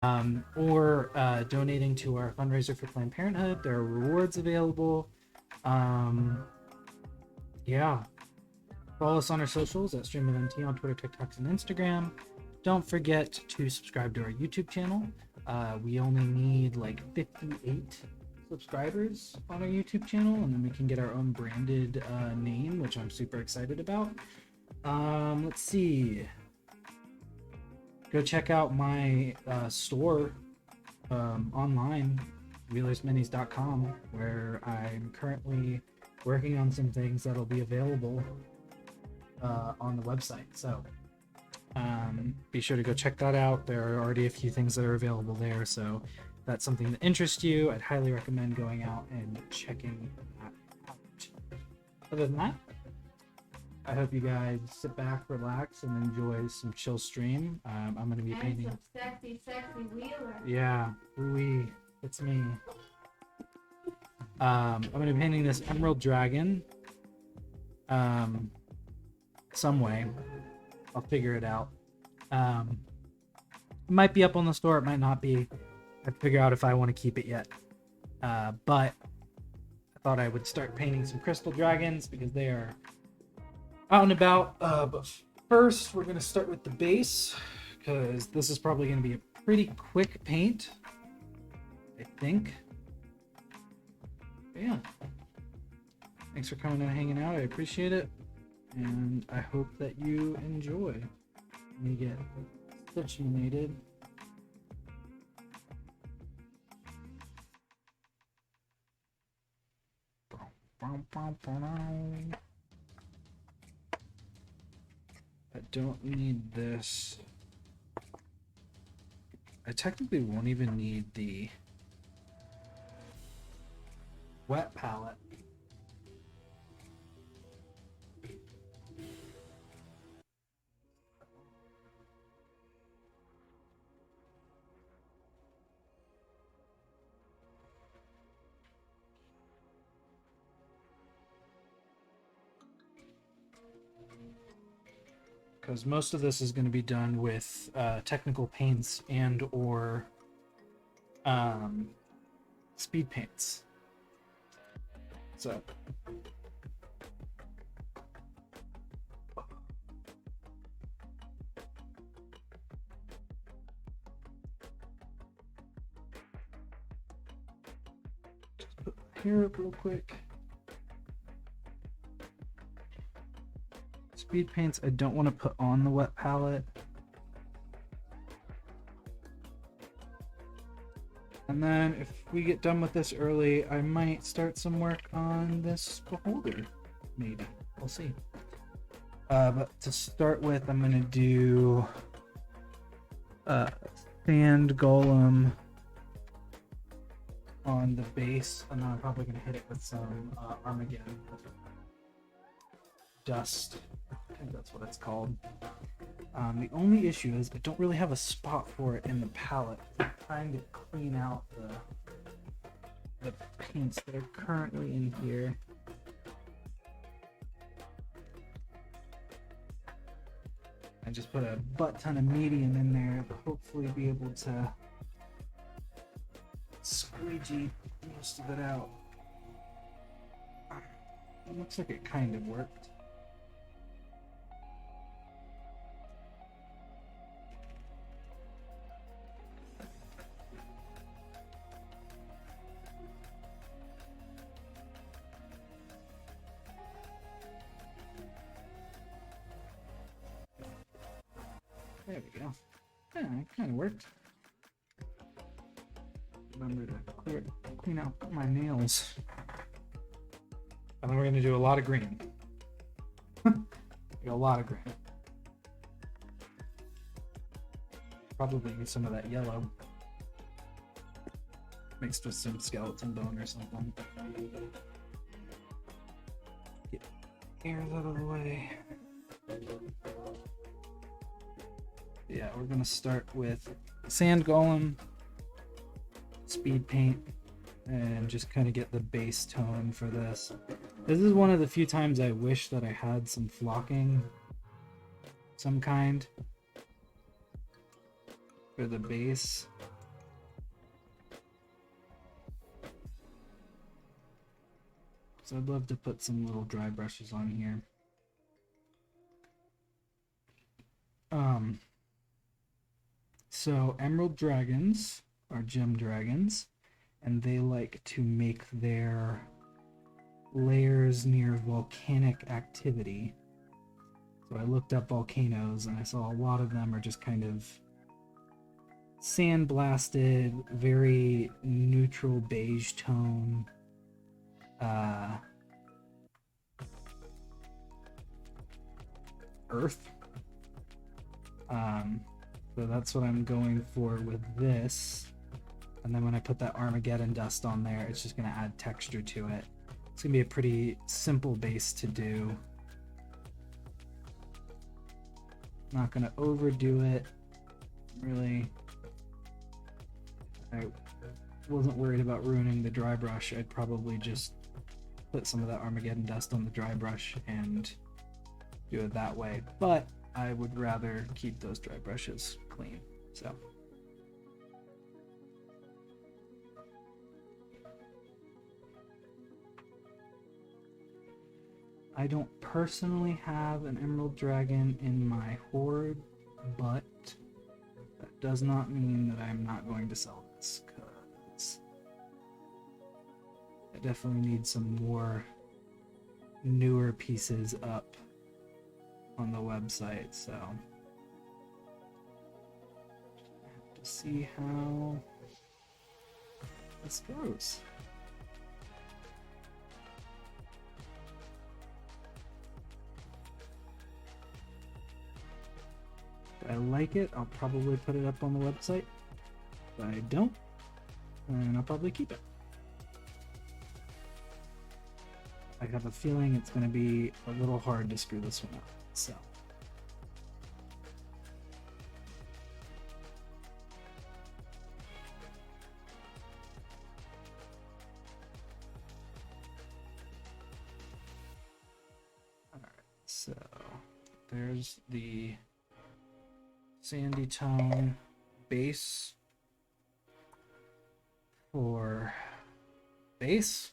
or donating to our fundraiser for Planned Parenthood. There are rewards available. Um, yeah. Follow us on our socials at StreamofMT on Twitter, TikToks, and Instagram. Don't forget to subscribe to our YouTube channel. We only need like 58 subscribers on our YouTube channel, and then we can get our own branded name, which I'm super excited about. Let's see. Go check out my store online, wheelersminis.com, where I'm currently working on some things that'll be available on the website. So be sure to go check that out. There are already a few things that are available there. So if that's something that interests you, I'd highly recommend going out and checking that out. Other than that, I hope you guys sit back, relax, and enjoy some chill stream. I'm going to be painting. Some sexy, sexy wheeler. Yeah, it's me. I'm going to be painting this Emerald Dragon. Some way. I'll figure it out. It might be up on the store, it might not be. I figure out if I want to keep it yet. But I thought I would start painting some crystal dragons because they are out and about. But first, we're going to start with the base because this is probably going to be a pretty quick paint, I think. But yeah. Thanks for coming and hanging out. I appreciate it. And I hope that you enjoy. Let me get situated. I don't need this. I technically won't even need the wet palette. Because most of this is going to be done with technical paints and or speed paints. So just put my hair up real quick. Speed paints I don't want to put on the wet palette. And then if we get done with this early, I might start some work on this beholder. Maybe. We'll see. But to start with, I'm going to do sand golem on the base, and then I'm probably going to hit it with some Armageddon dust. I think that's what it's called. The only issue is I don't really have a spot for it in the palette. I'm trying to clean out the paints that are currently in here. I just put a butt ton of medium in there to hopefully be able to squeegee most of it out. It looks like it kind of worked. There we go. Yeah, it kind of worked. Remember to clean out my nails. And then we're going to do a lot of green. A lot of green. Probably use some of that yellow. Mixed with some skeleton bone or something. Get hairs out of the way. Yeah, we're gonna start with sand golem, speed paint, and just kind of get the base tone for this. This is one of the few times I wish that I had some flocking, some kind, for the base. So I'd love to put some little dry brushes on here. So emerald dragons are gem dragons, and they like to make their lairs near volcanic activity. So I looked up volcanoes and I saw a lot of them are just kind of sandblasted, very neutral beige tone. Earth. So that's what I'm going for with this. And then when I put that Armageddon dust on there, it's just going to add texture to it. It's going to be a pretty simple base to do. Not going to overdo it. Really, I wasn't worried about ruining the dry brush. I'd probably just put some of that Armageddon dust on the dry brush and do it that way. But I would rather keep those dry brushes clean. So I don't personally have an emerald dragon in my horde, but that does not mean that I'm not going to sell this, because I definitely need some more newer pieces up on the website, so I have to see how this goes. If I like it, I'll probably put it up on the website. If I don't, then I'll probably keep it. I have a feeling it's going to be a little hard to screw this one up. So alright, so there's the sandy tone base for base.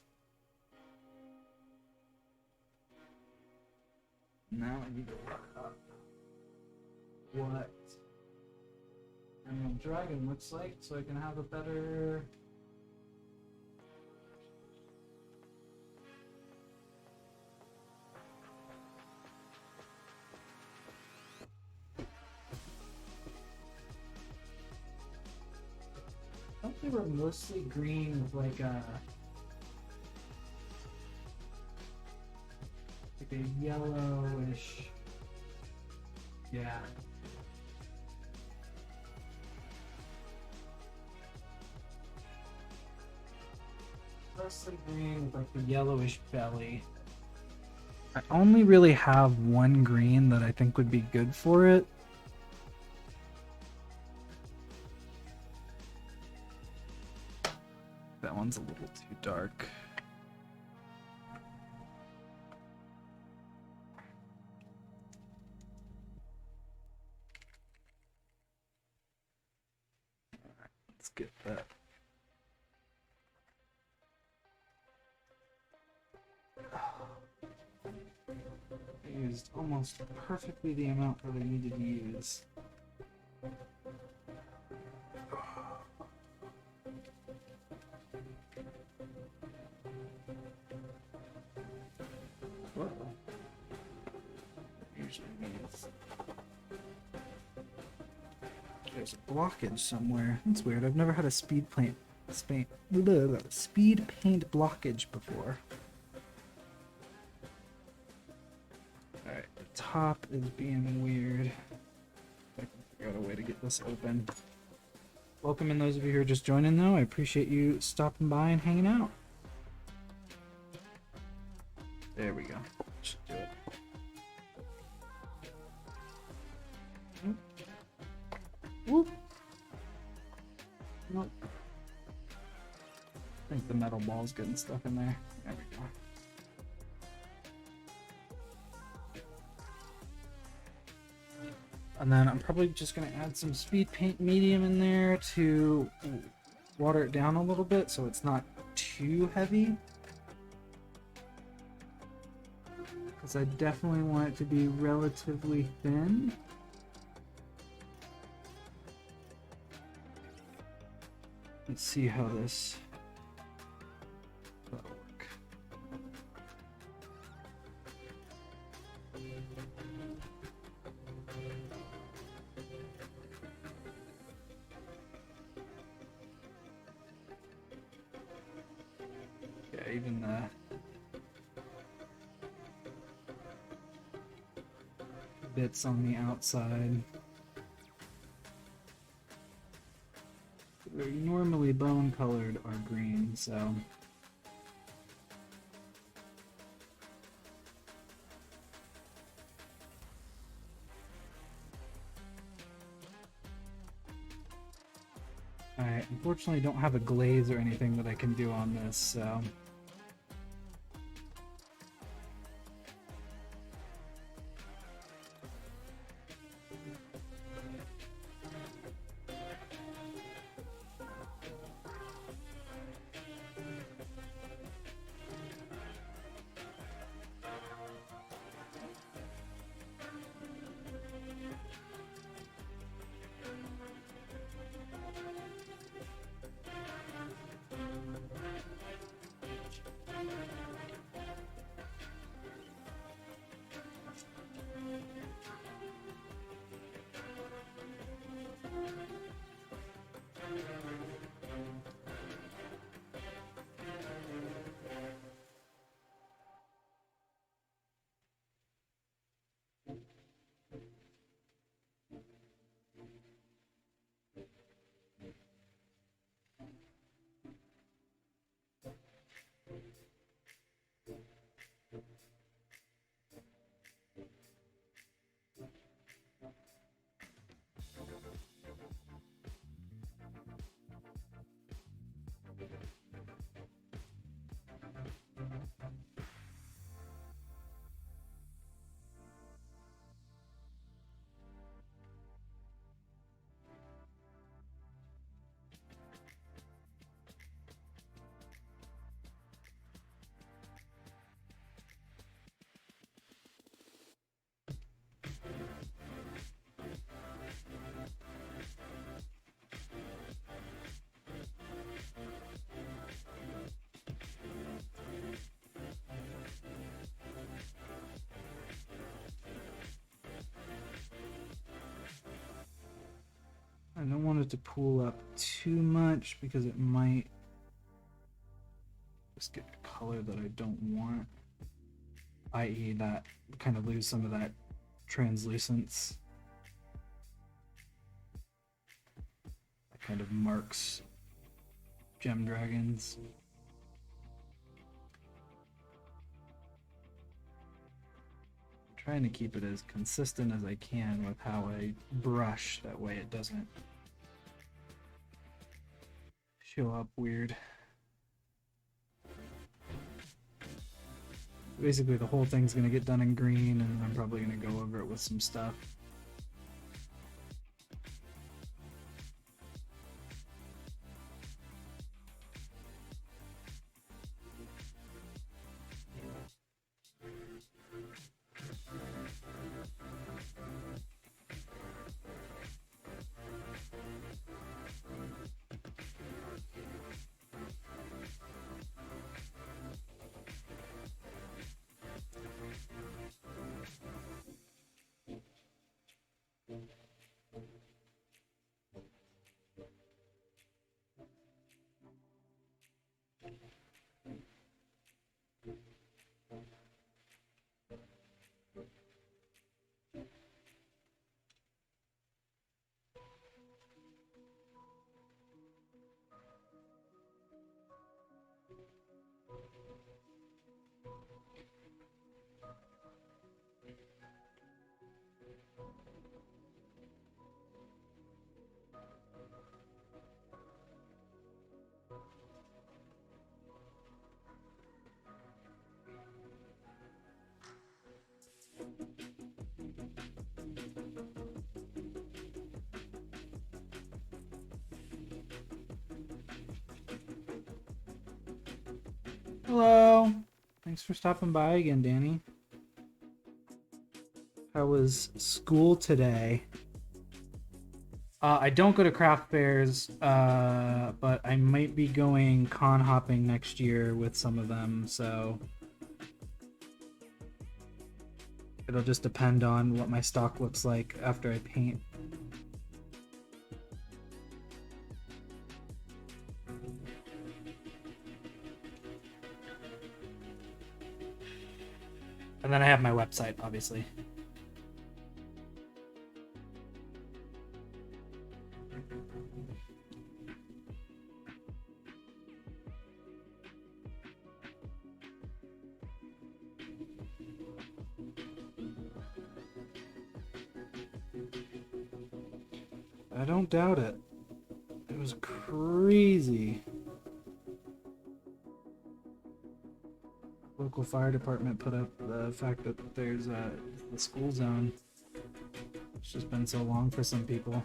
Now I need to look up what Emerald Dragon looks like so I can have a better I thought they were mostly green with like a yellowish, yeah. Mostly green with like the yellowish belly. I only really have one green that I think would be good for it. That one's a little too dark. Let's get that. I used almost perfectly the amount that I needed to use. What? Usually means there's a blockage somewhere. That's weird. I've never had a speed paint blockage before. Alright, the top is being weird. I can figure out a way to get this open. Welcome in those of you who are just joining though. I appreciate you stopping by and hanging out. There we go. Should do it. Whoop. Nope. I think the metal ball's getting stuck in there. There we go. And then I'm probably just going to add some speed paint medium in there to water it down a little bit so it's not too heavy. because I definitely want it to be relatively thin. Let's see how this will work. Yeah, even the bits on the outside. They're normally bone colored are green, so I unfortunately don't have a glaze or anything that I can do on this, so I don't want it to pool up too much because it might just get a color that I don't want, i.e. that kind of lose some of that translucence. That kind of marks gem dragons. I'm trying to keep it as consistent as I can with how I brush, that way it doesn't show up weird. Basically the whole thing's gonna get done in green, and I'm probably gonna go over it with some stuff. Hello. Thanks for stopping by again, Danny. How was school today? I don't go to craft fairs, but I might be going con hopping next year with some of them, so it'll just depend on what my stock looks like after I paint. And then I have my website, obviously. I don't doubt it. It was crazy. Local fire department put up the fact that there's the school zone. It's just been so long for some people.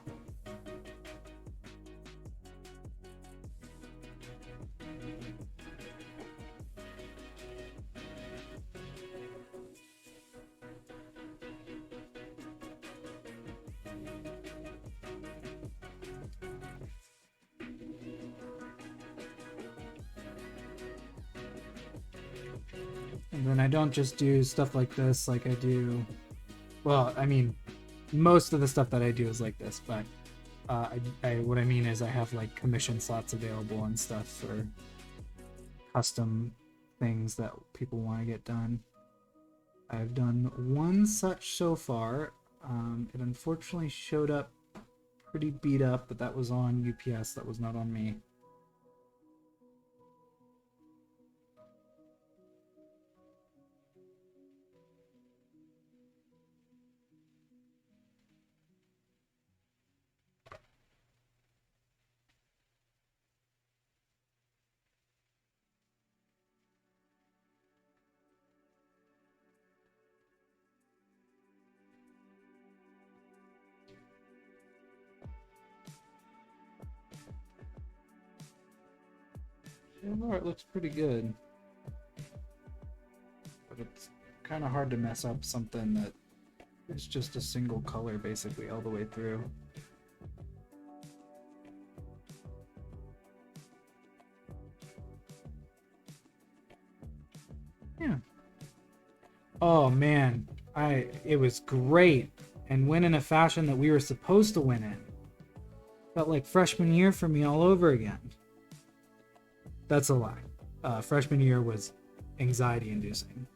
And then I don't just do stuff like this like I do. Well, I mean, most of the stuff that I do is like this, but what I mean is I have like commission slots available and stuff for custom things that people want to get done. I've done one such so far. It unfortunately showed up pretty beat up, but that was on UPS. That was not on me. It looks pretty good, but it's kind of hard to mess up something that is just a single color basically all the way through. Yeah. Oh man, it was great and went in a fashion that we were supposed to win in. Felt like freshman year for me all over again. That's a lie. Freshman year was anxiety-inducing.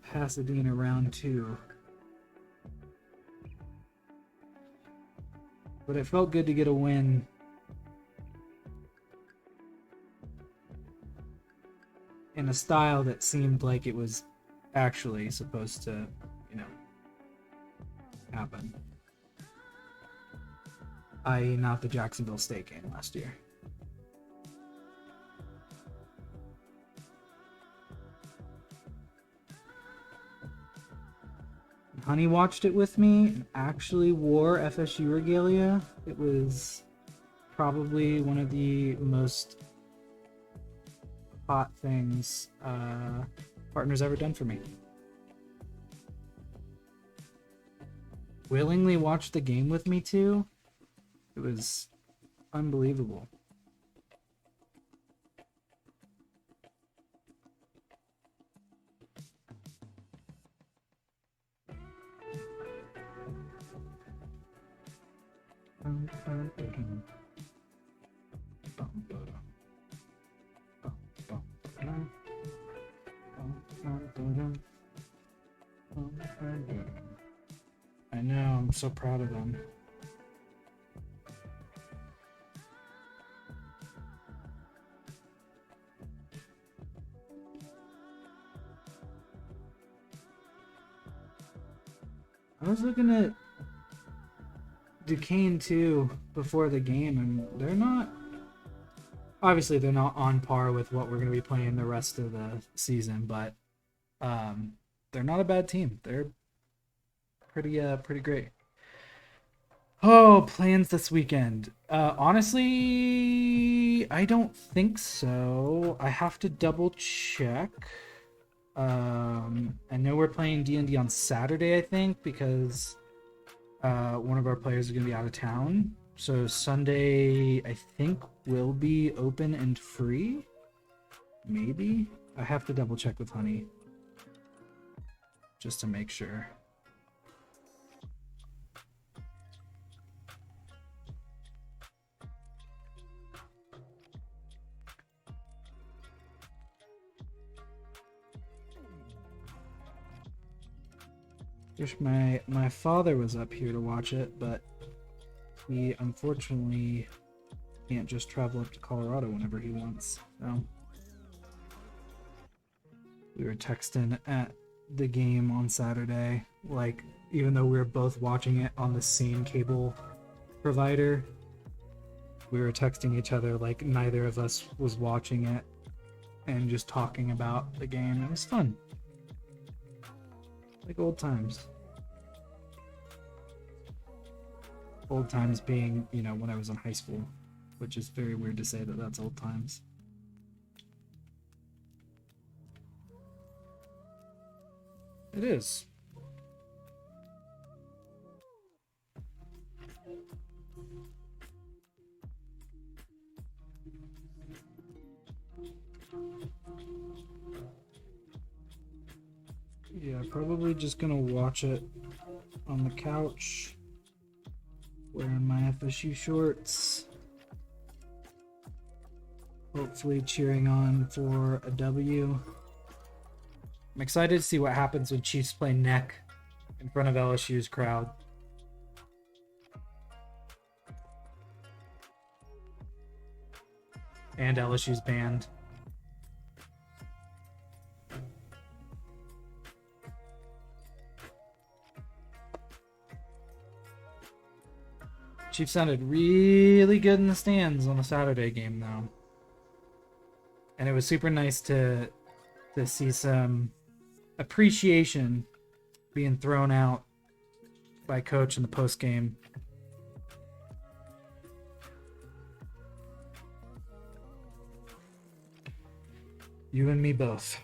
Pasadena round 2. But it felt good to get a win. In a style that seemed like it was actually supposed to, happen. I.e. not the Jacksonville State game last year. Honey watched it with me and actually wore FSU regalia. It was probably one of the most hot things partner's ever done for me. Willingly watched the game with me too. It was unbelievable. I know, I'm so proud of them. I was looking at Duquesne too before the game, and they're not on par with what we're going to be playing the rest of the season, but they're not a bad team. They're pretty great. Oh, plans this weekend. Honestly, I don't think so. I have to double check. I know we're playing D&D on Saturday, I think, because one of our players is going to be out of town. So Sunday, I think, will be open and free. Maybe? I have to double check with Honey. Just to make sure. Wish my father was up here to watch it, but he unfortunately can't just travel up to Colorado whenever he wants. So we were texting at the game on Saturday, like even though we were both watching it on the same cable provider, we were texting each other like neither of us was watching it and just talking about the game. It was fun. Like old times. Old times being, you know, when I was in high school, which is very weird to say that that's old times. It is. Yeah, probably just gonna watch it on the couch, wearing my FSU shorts, hopefully cheering on for a W. I'm excited to see what happens when Chiefs play neck in front of LSU's crowd. And LSU's band. Chiefs sounded really good in the stands on the Saturday game, though. And it was super nice to see some appreciation being thrown out by Coach in the post game. You and me both.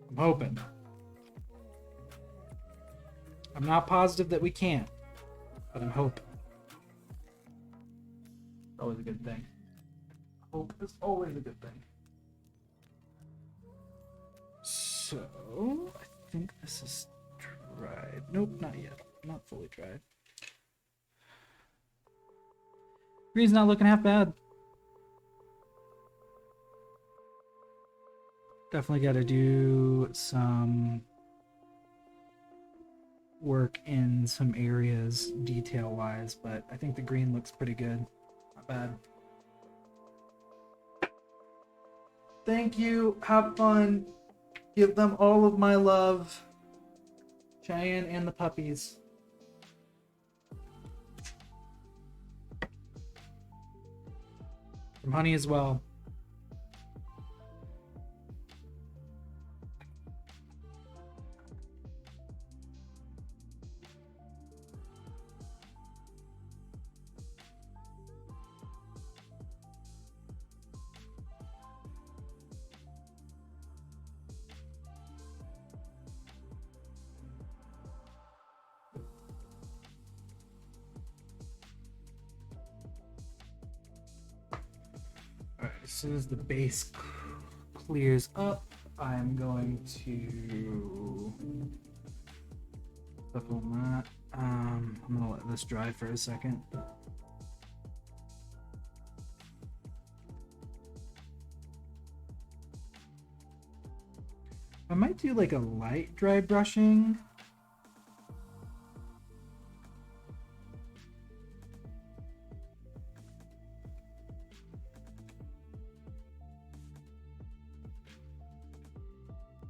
I'm hoping. I'm not positive that we can't, but I'm hoping. Always a good thing. Hope is always a good thing. So, I think this is dried. Nope, not yet. Not fully dried. Green's not looking half bad. Definitely got to do some work in some areas detail-wise, but I think the green looks pretty good. Not bad. Thank you. Have fun. Give them all of my love. Cheyenne and the puppies. From Honey as well. As soon as the base clears up, I'm going to stuff on that. I'm gonna let this dry for a second. I might do like a light dry brushing.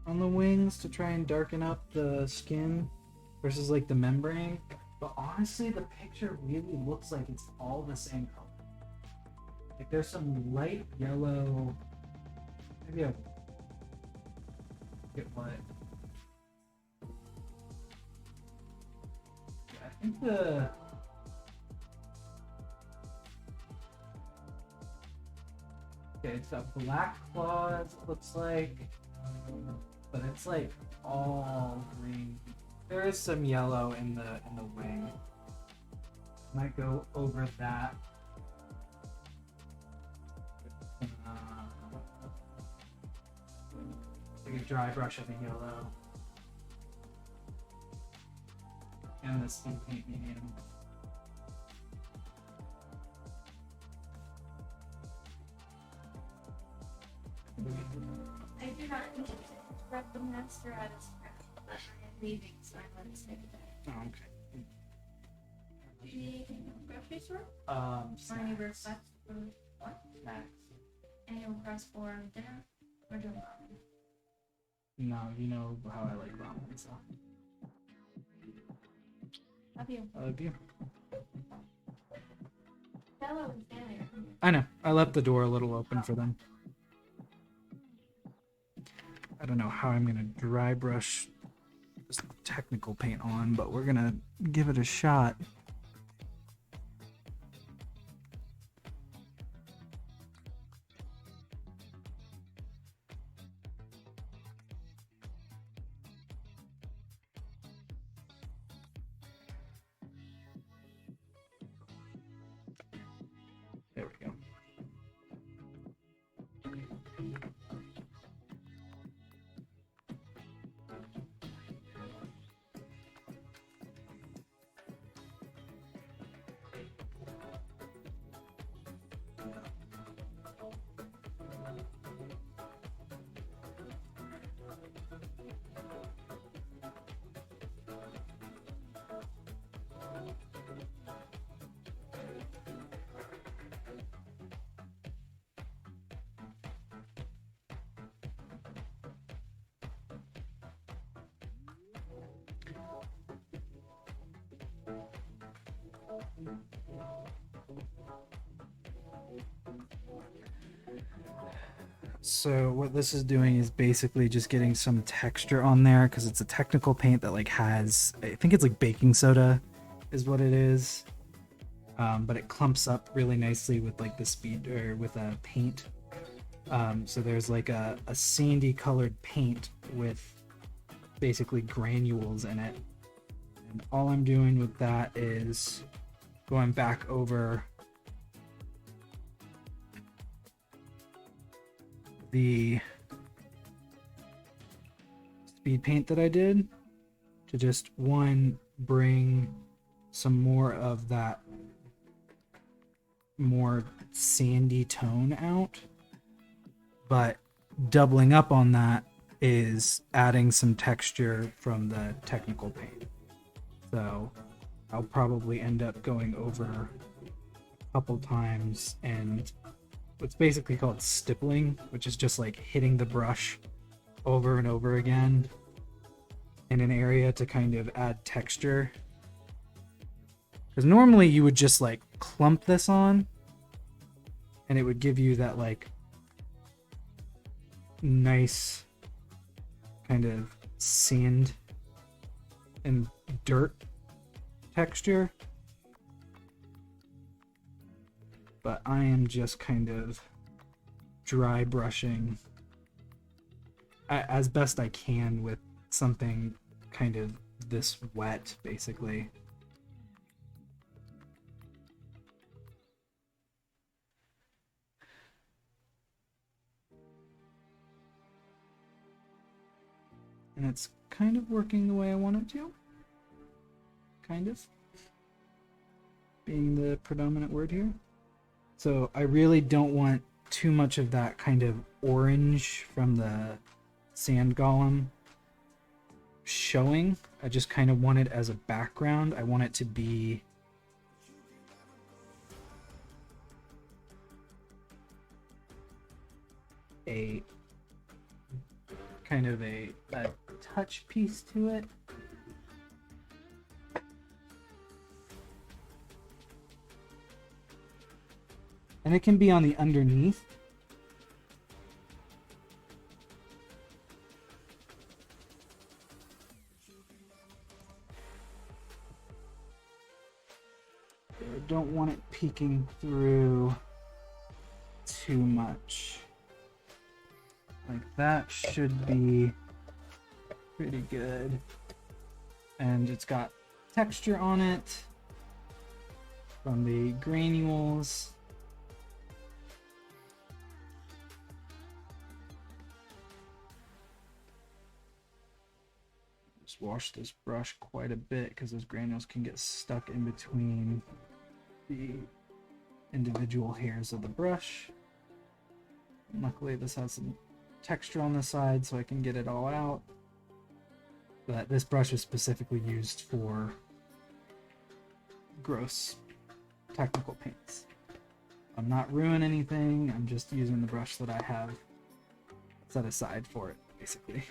On the wings to try and darken up the skin versus like the membrane, but honestly the picture really looks like it's all the same color. Like there's some light yellow, maybe I'll get what. Yeah, I think Okay, so black claws looks like, but it's like all green. There is some yellow in the wing. Might go over that. Like a dry brush of the yellow. And the speed paint medium. I do not need to interrupt the master at his craft. I am leaving, so I let it stay there. Oh, okay. Do you need anything from the grocery store? Or any Snacks. requests for what? Snacks. Any requests for dinner? Or doing ramen? No, you know how I like ramen, so. Love you. I love you. Bella was there. I know. I left the door a little open for them. I don't know how I'm gonna dry brush this technical paint on, but we're gonna give it a shot. There we go. So what this is doing is basically just getting some texture on there because it's a technical paint that like has, I think it's like baking soda is what it is. But it clumps up really nicely with like the speed or with a paint. So there's like a sandy colored paint with basically granules in it. And all I'm doing with that is going back over the speed paint that I did to just bring some more of that more sandy tone out, but doubling up on that is adding some texture from the technical paint. So I'll probably end up going over a couple times and what's basically called stippling, which is just like hitting the brush over and over again in an area to kind of add texture. Because normally you would just like clump this on and it would give you that like nice kind of sand and dirt texture. But I am just kind of dry brushing as best I can with something kind of this wet, basically. And it's kind of working the way I want it to. Kind of. Being the predominant word here. So I really don't want too much of that kind of orange from the sand golem showing. I just kind of want it as a background. I want it to be a kind of a touch piece to it. And it can be on the underneath. I don't want it peeking through too much. Like that should be pretty good. And it's got texture on it from the granules. Just wash this brush quite a bit because those granules can get stuck in between the individual hairs of the brush. Luckily this has some texture on the side so I can get it all out. But this brush is specifically used for gross technical paints. I'm not ruining anything, I'm just using the brush that I have set aside for it, basically.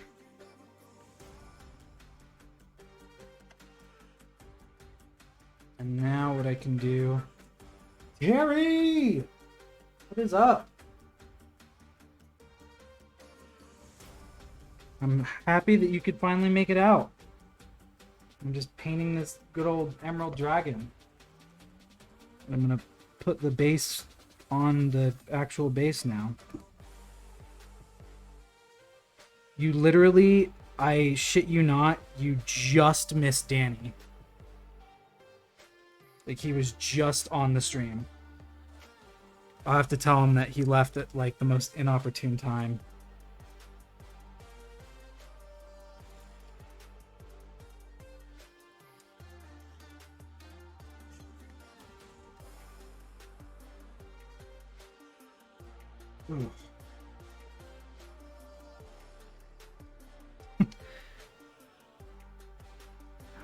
And now what I can do... Terry! What is up? I'm happy that you could finally make it out. I'm just painting this good old emerald dragon. I'm gonna put the base on the actual base now. You literally, I shit you not, you just missed Danny. Like, he was just on the stream. I'll have to tell him that he left at like the most inopportune time.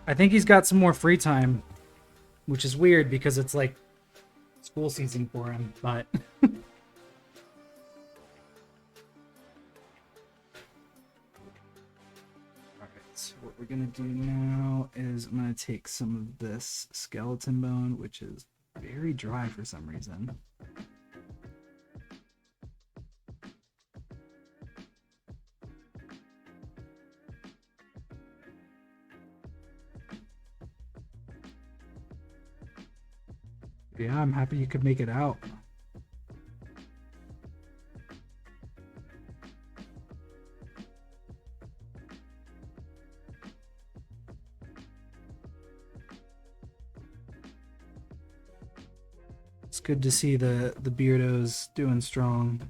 I think he's got some more free time, which is weird because it's like school season for him, but alright, so what we're gonna do now is I'm gonna take some of this skeleton bone, which is very dry for some reason. Yeah, I'm happy you could make it out. It's good to see the beardos doing strong.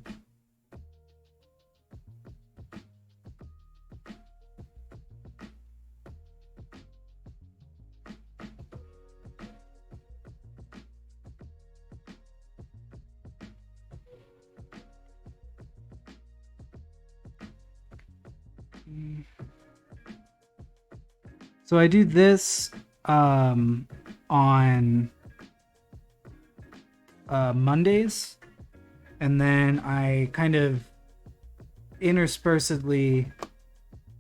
So I do this on Mondays, and then I kind of interspersedly,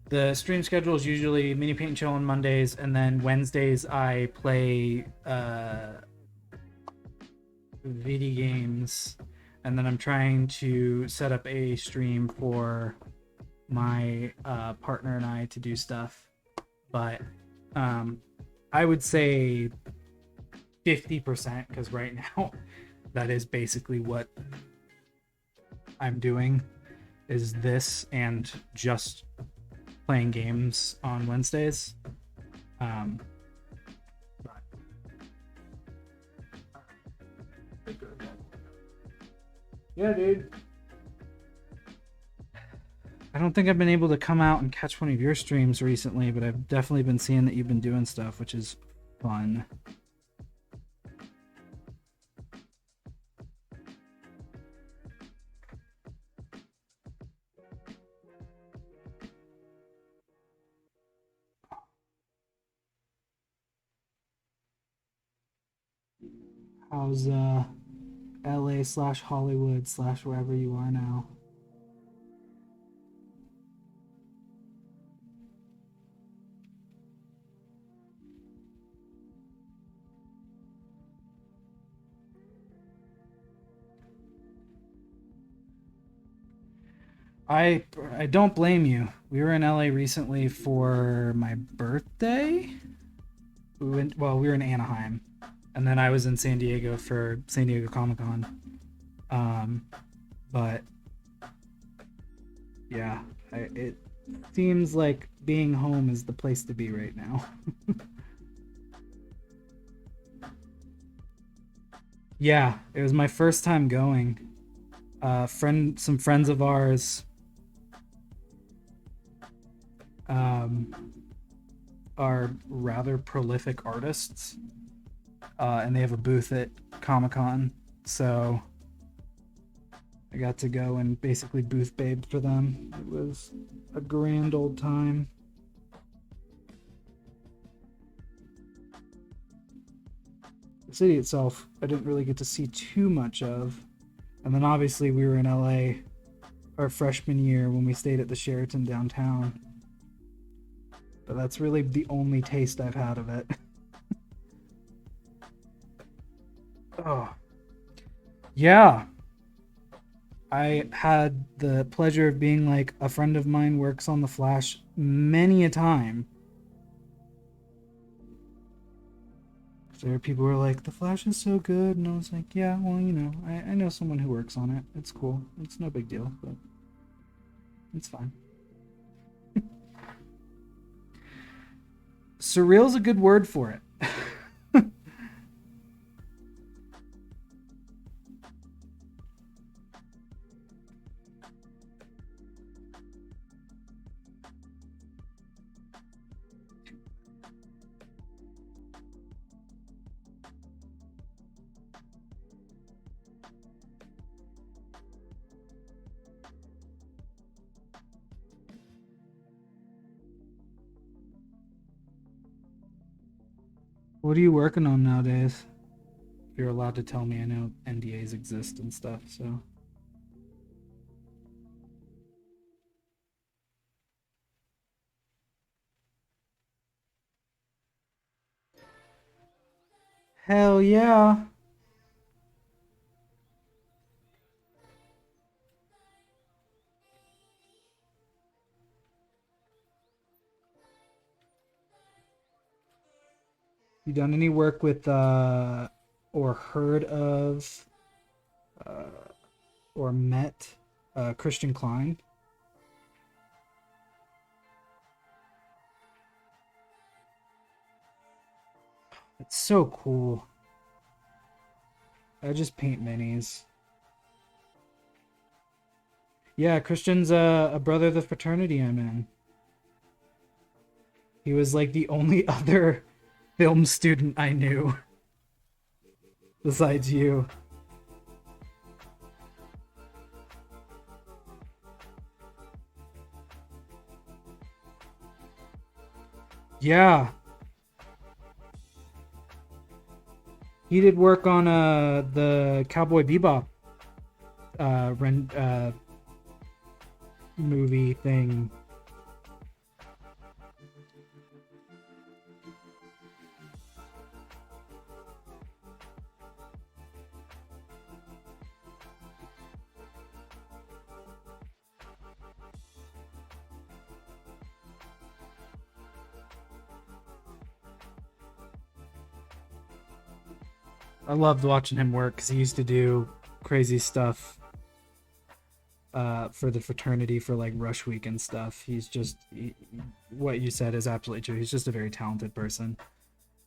the stream schedule is usually mini paint and chill on Mondays, and then Wednesdays I play video games, and then I'm trying to set up a stream for my partner and I to do stuff. But I would say 50%, because right now that is basically what I'm doing, is this and just playing games on Wednesdays. Yeah, dude. I don't think I've been able to come out and catch one of your streams recently, but I've definitely been seeing that you've been doing stuff, which is fun. How's LA/Hollywood/wherever you are now? I don't blame you. We were in LA recently for my birthday. We were in Anaheim, and then I was in San Diego for San Diego Comic-Con. But yeah, it seems like being home is the place to be right now. Yeah, it was my first time going. Some friends of ours um, are rather prolific artists, and they have a booth at Comic Con. So I got to go and basically booth babe for them. It was a grand old time. The city itself, I didn't really get to see too much of. And then obviously we were in LA our freshman year when we stayed at the Sheraton downtown. But that's really the only taste I've had of it. Oh, yeah. I had the pleasure of being like, a friend of mine works on the Flash many a time. There are people who are like, the Flash is so good, and I was like, yeah, well, I know someone who works on it. It's cool. It's no big deal, but it's fine. Surreal's a good word for it. What are you working on nowadays? If you're allowed to tell me, I know NDAs exist and stuff, so. Hell yeah. You done any work with or heard of uh or met Christian Klein? It's so cool. I just paint minis. Yeah, Christian's a brother of the fraternity I'm in. He was like the only other film student I knew besides you. Yeah, he did work on the Cowboy Bebop movie thing. I loved watching him work because he used to do crazy stuff for the fraternity for like Rush Week and stuff. What you said is absolutely true. He's just a very talented person.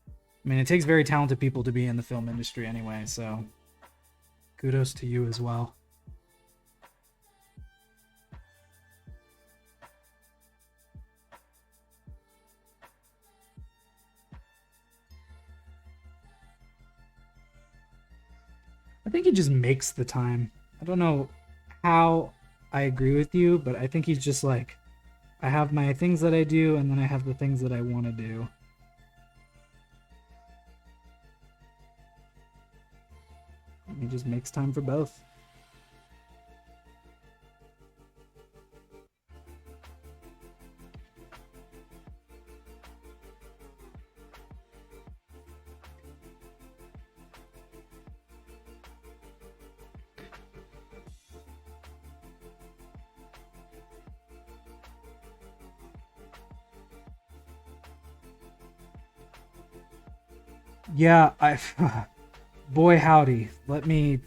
I mean, it takes very talented people to be in the film industry anyway, so kudos to you as well. I think he just makes the time. I don't know how I agree with you, but I think he's just like, I have my things that I do, and then I have the things that I want to do. And he just makes time for both. Yeah, boy howdy. Let me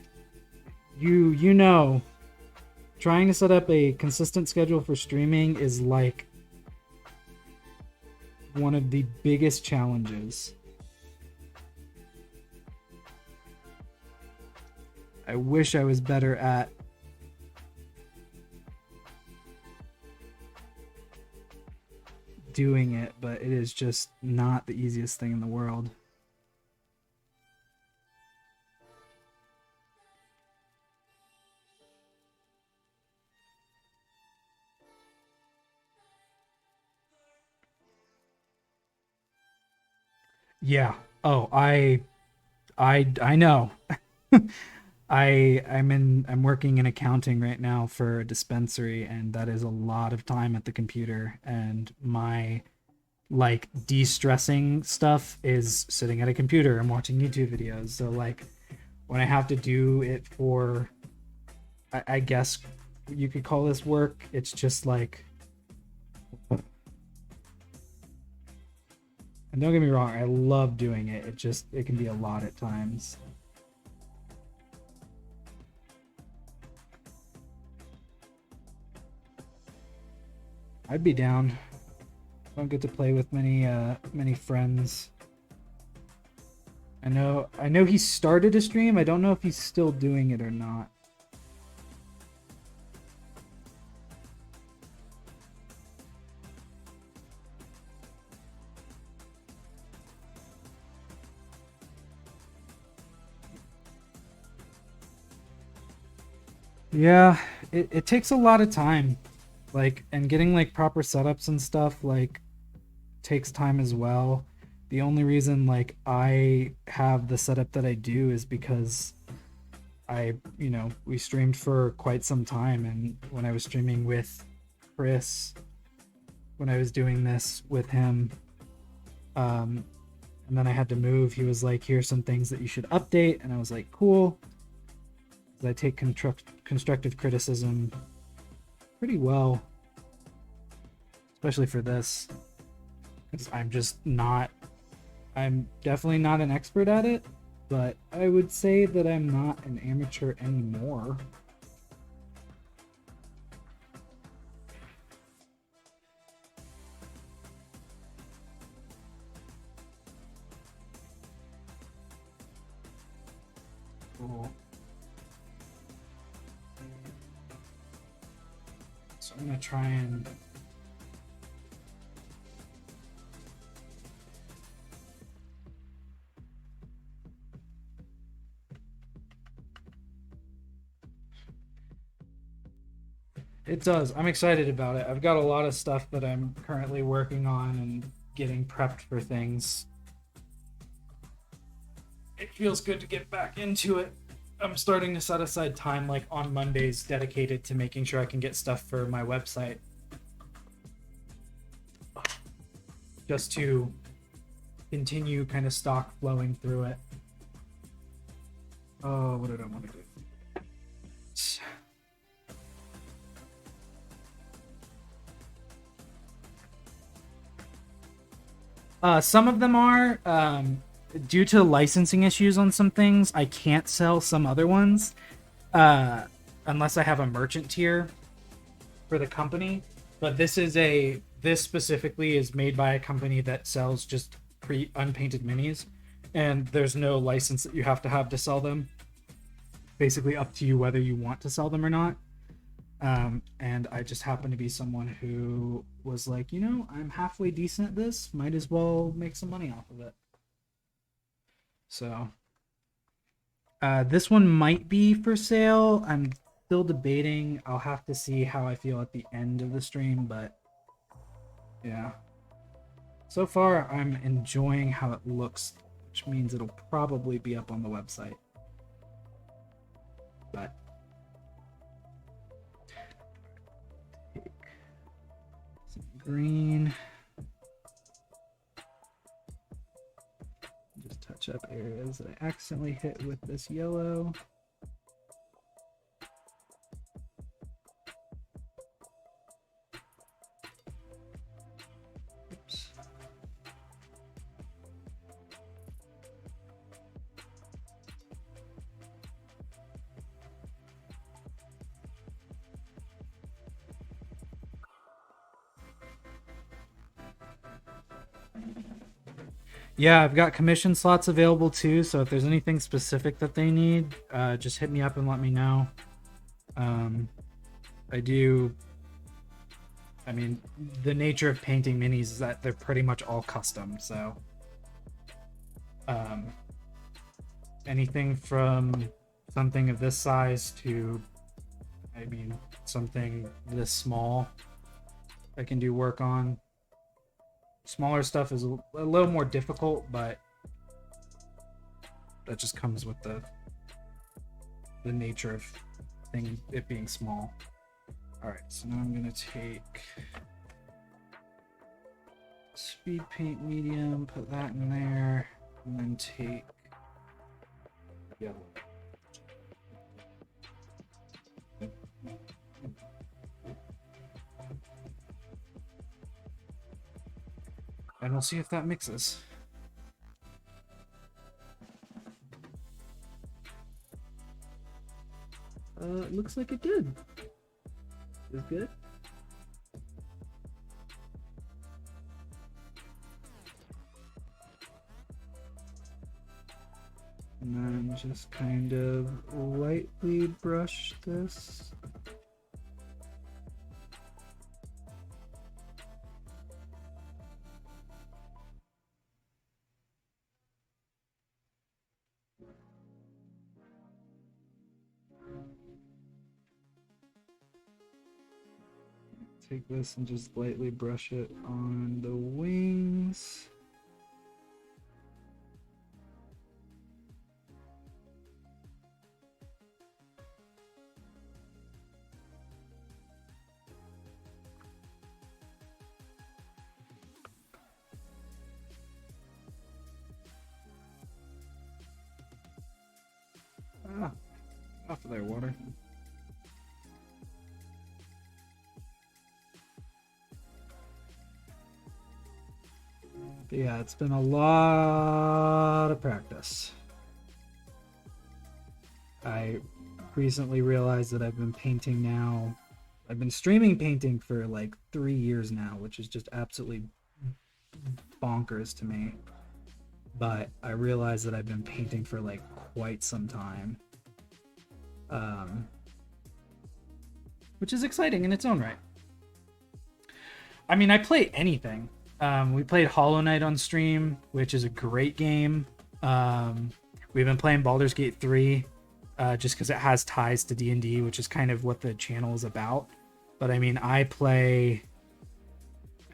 you know trying to set up a consistent schedule for streaming is like one of the biggest challenges. I wish I was better at doing it, but it is just not the easiest thing in the world. Yeah. Oh, I know. I'm working in accounting right now for a dispensary, and that is a lot of time at the computer, and my like de-stressing stuff is sitting at a computer and watching YouTube videos. So like when I have to do it for I guess you could call this work, it's just like, and don't get me wrong, I love doing it. It can be a lot at times. I'd be down. I don't get to play with many friends. I know he started a stream. I don't know if he's still doing it or not. Yeah, it takes a lot of time. Like, and getting like proper setups and stuff like takes time as well. The only reason like I have the setup that I do is because we streamed for quite some time, and when I was streaming with Chris, when I was doing this with him, and then I had to move, he was like, here's some things that you should update, and I was like, cool. I take constructive criticism pretty well, especially for this, because I'm definitely not an expert at it, but I would say that I'm not an amateur anymore. Cool. So I'm gonna try and it does. I'm excited about it. I've got a lot of stuff that I'm currently working on and getting prepped for things. It feels good to get back into it. I'm starting to set aside time like on Mondays dedicated to making sure I can get stuff for my website. Just to continue kind of stock flowing through it. Oh, what did I want to do? Some of them are due to licensing issues on some things. I can't sell some other ones unless I have a merchant tier for the company. But this specifically is made by a company that sells just unpainted minis, and there's no license that you have to sell them. Basically, up to you whether you want to sell them or not. And I just happen to be someone who was like, I'm halfway decent at this. Might as well make some money off of it. So, this one might be for sale. I'm still debating. I'll have to see how I feel at the end of the stream, but yeah. So far, I'm enjoying how it looks, which means it'll probably be up on the website. But take some green. Just touch up areas that I accidentally hit with this yellow. Oops. Yeah, I've got commission slots available too, so if there's anything specific that they need, just hit me up and let me know. I do. I mean, the nature of painting minis is that they're pretty much all custom, so um, anything from something of this size to, I mean, something this small, I can do work on. Smaller stuff is a little more difficult, but that just comes with the nature of it being small. All right, so now I'm gonna take speed paint medium, put that in there, and then take yellow. And we'll see if that mixes. It looks like it did. Is good. And then just kind of lightly brush this. Take this and just lightly brush it on the wings. Ah, off of there, water. But yeah, it's been a lot of practice. I recently realized that I've been painting now. I've been streaming painting for like 3 years now, which is just absolutely bonkers to me. But I realized that I've been painting for like quite some time. Which is exciting in its own right. I mean, I play anything. We played Hollow Knight on stream, which is a great game. We've been playing Baldur's Gate 3 just because it has ties to D&D, which is kind of what the channel is about. But I mean, I play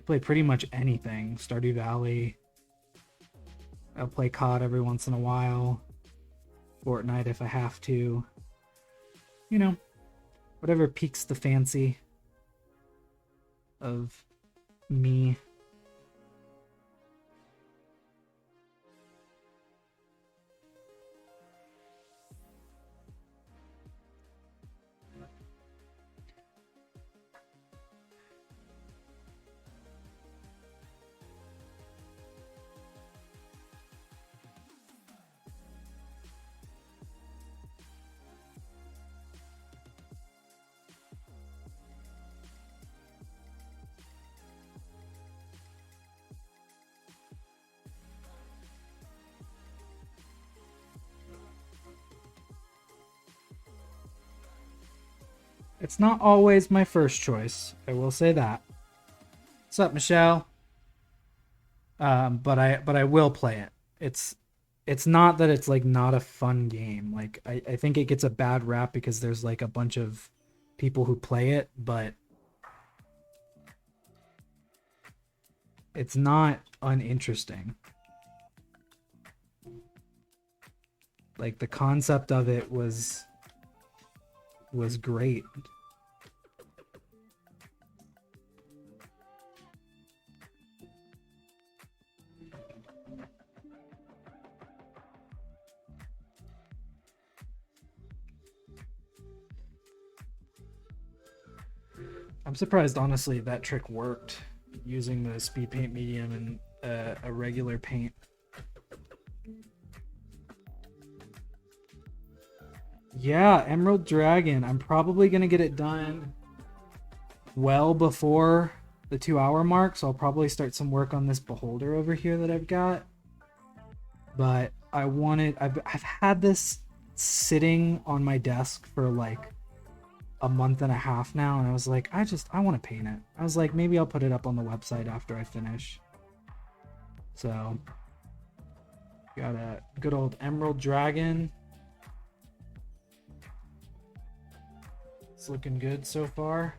pretty much anything. Stardew Valley. I'll play COD every once in a while. Fortnite if I have to. You know, whatever piques the fancy of me. It's not always my first choice. I will say that. What's up, Michelle? But I will play it. It's not that it's like not a fun game. Like I think it gets a bad rap because there's like a bunch of people who play it, but it's not uninteresting. Like the concept of it was great. I'm surprised, honestly, that trick worked using the speed paint medium and a regular paint. Yeah, Emerald Dragon. I'm probably going to get it done well before the 2-hour mark, so I'll probably start some work on this beholder over here that I've got. but I've had this sitting on my desk for like a month and a half now, and I was like, I want to paint it. I was like, maybe I'll put it up on the website after I finish. So got a good old emerald dragon. It's looking good so far.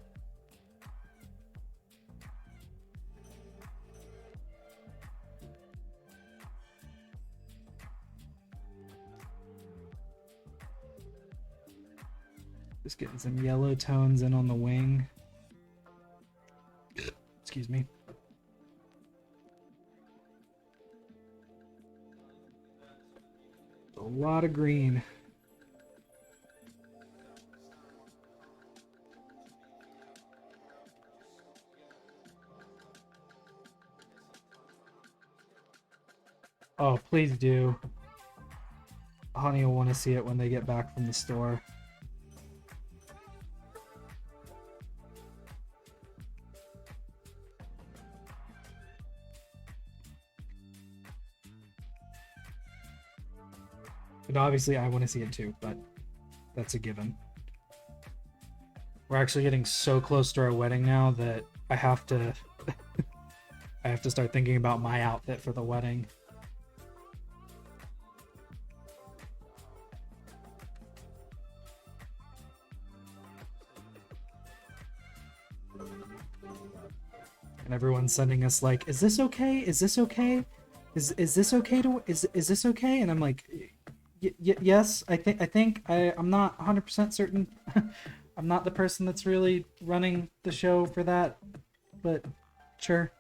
Just getting some yellow tones in on the wing. Excuse me. A lot of green. Oh, please do. Honey will want to see it when they get back from the store. And obviously I want to see it too, but that's a given. We're actually getting so close to our wedding now that I have to I have to start thinking about my outfit for the wedding. And everyone's sending us like, is this okay? Is this okay? Is this okay to is this okay? And I'm like, yes, I'm not 100% certain. I'm not the person that's really running the show for that, but sure.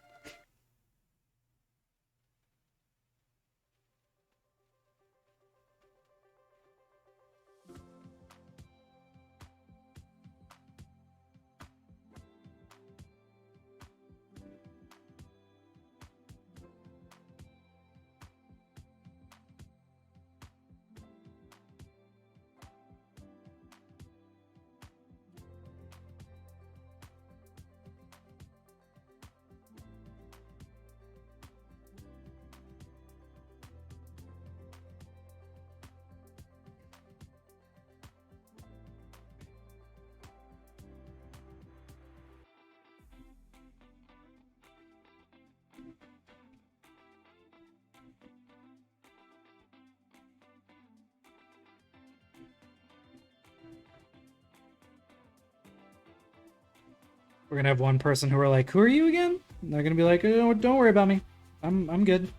We're gonna have one person who are like, "Who are you again?" And they're gonna be like, "Oh, don't worry about me. I'm good."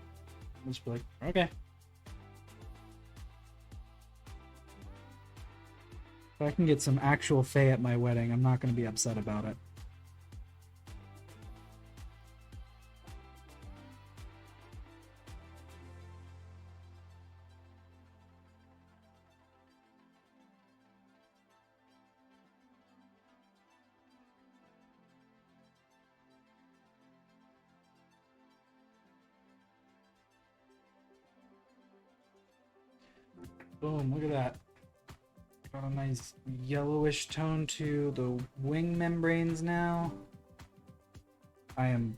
I'll just be like, "Okay." If I can get some actual Fae at my wedding, I'm not gonna be upset about it. Boom, look at that. Got a nice yellowish tone to the wing membranes now. I am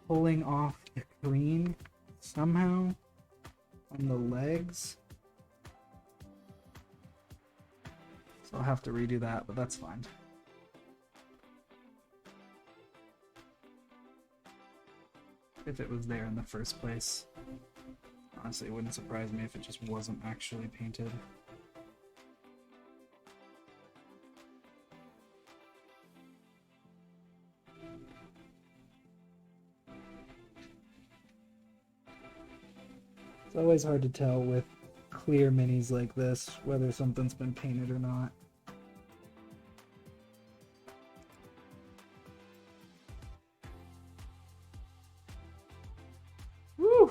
pulling off the green somehow on the legs. So I'll have to redo that, but that's fine. If it was there in the first place. Honestly, it wouldn't surprise me if it just wasn't actually painted. It's always hard to tell with clear minis like this whether something's been painted or not. Woo!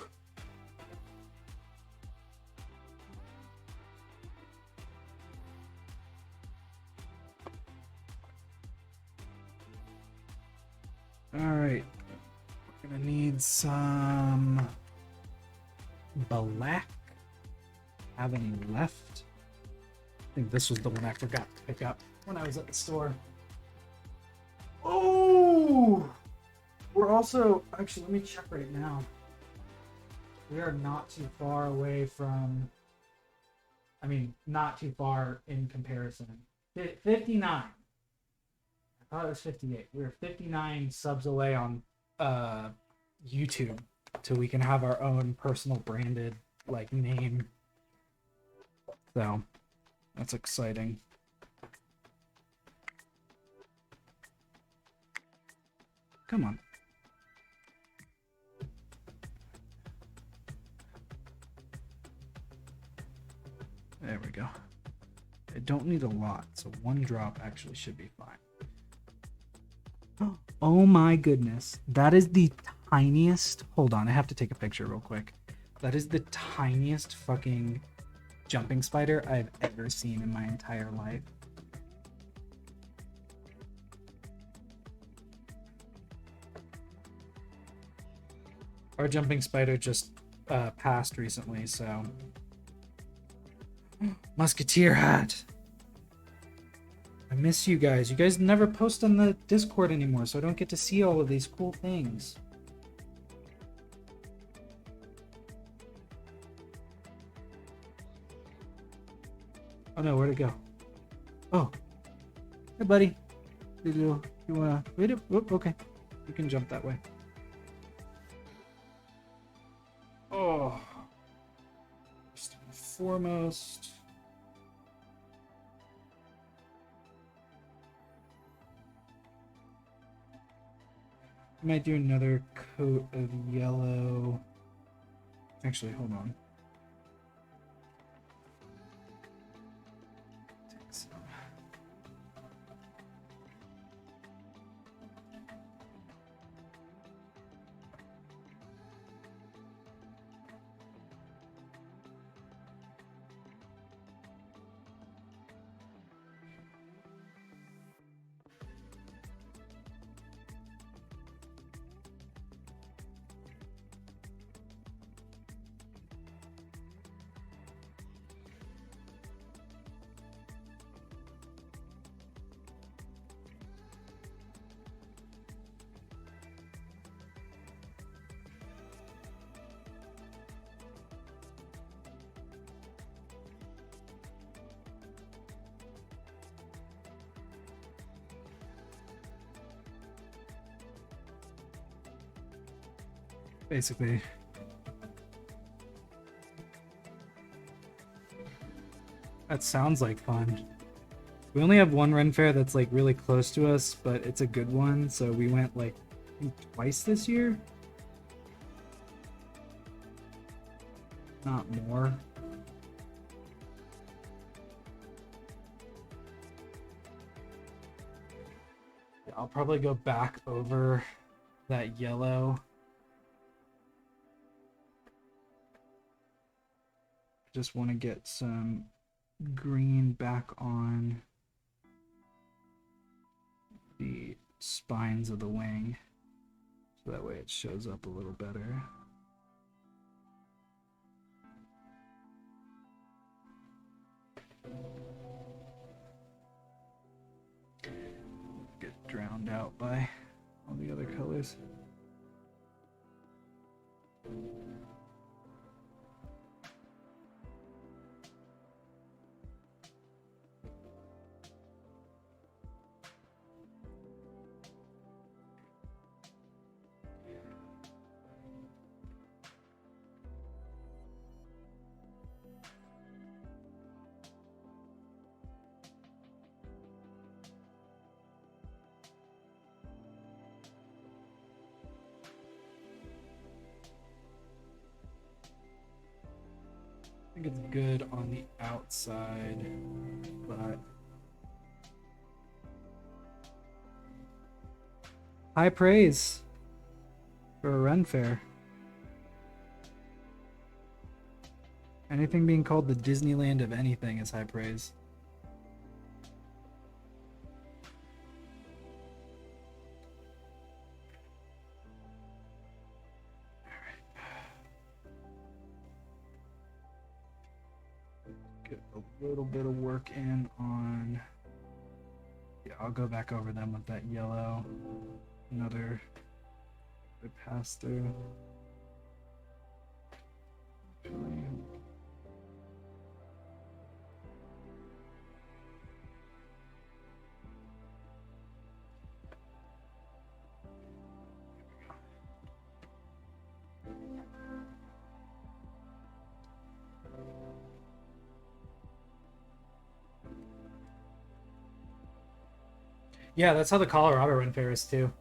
Alright. We're gonna need some black. Have any left? I think this was the one I forgot to pick up when I was at the store. Oh! We're also... Actually, let me check right now. We are not too far away from. I mean, not too far in comparison. 59. I thought it was 58. We were 59 subs away on YouTube, so we can have our own personal branded like name. So that's exciting. Come on. There we go. I don't need a lot, so one drop actually should be fine. Oh my goodness. That is the tiniest. Hold on, I have to take a picture real quick. That is the tiniest fucking jumping spider I've ever seen in my entire life. Our jumping spider just passed recently, so. Musketeer hat. I miss you guys. You guys never post on the Discord anymore, so I don't get to see all of these cool things. Oh no, where'd it go? Oh. Hey, buddy. You wanna wait it? Whoop, okay. You can jump that way. Oh. First and foremost. I might do another coat of yellow. Actually, hold on. Take some. Basically. That sounds like fun. We only have one Ren Fair that's like really close to us, but it's a good one, so we went like twice this year. Not more. Yeah, I'll probably go back over that yellow. Just want to get some green back on the spines of the wing, so that way it shows up a little better. Get drowned out by all the other colors. I think it's good on the outside, but high praise for a Ren Fair. Anything being called the Disneyland of anything is high praise. Get a little bit of work in on. Yeah, I'll go back over them with that yellow. Another pass through. Yeah, that's how the Colorado Ren Fair is too.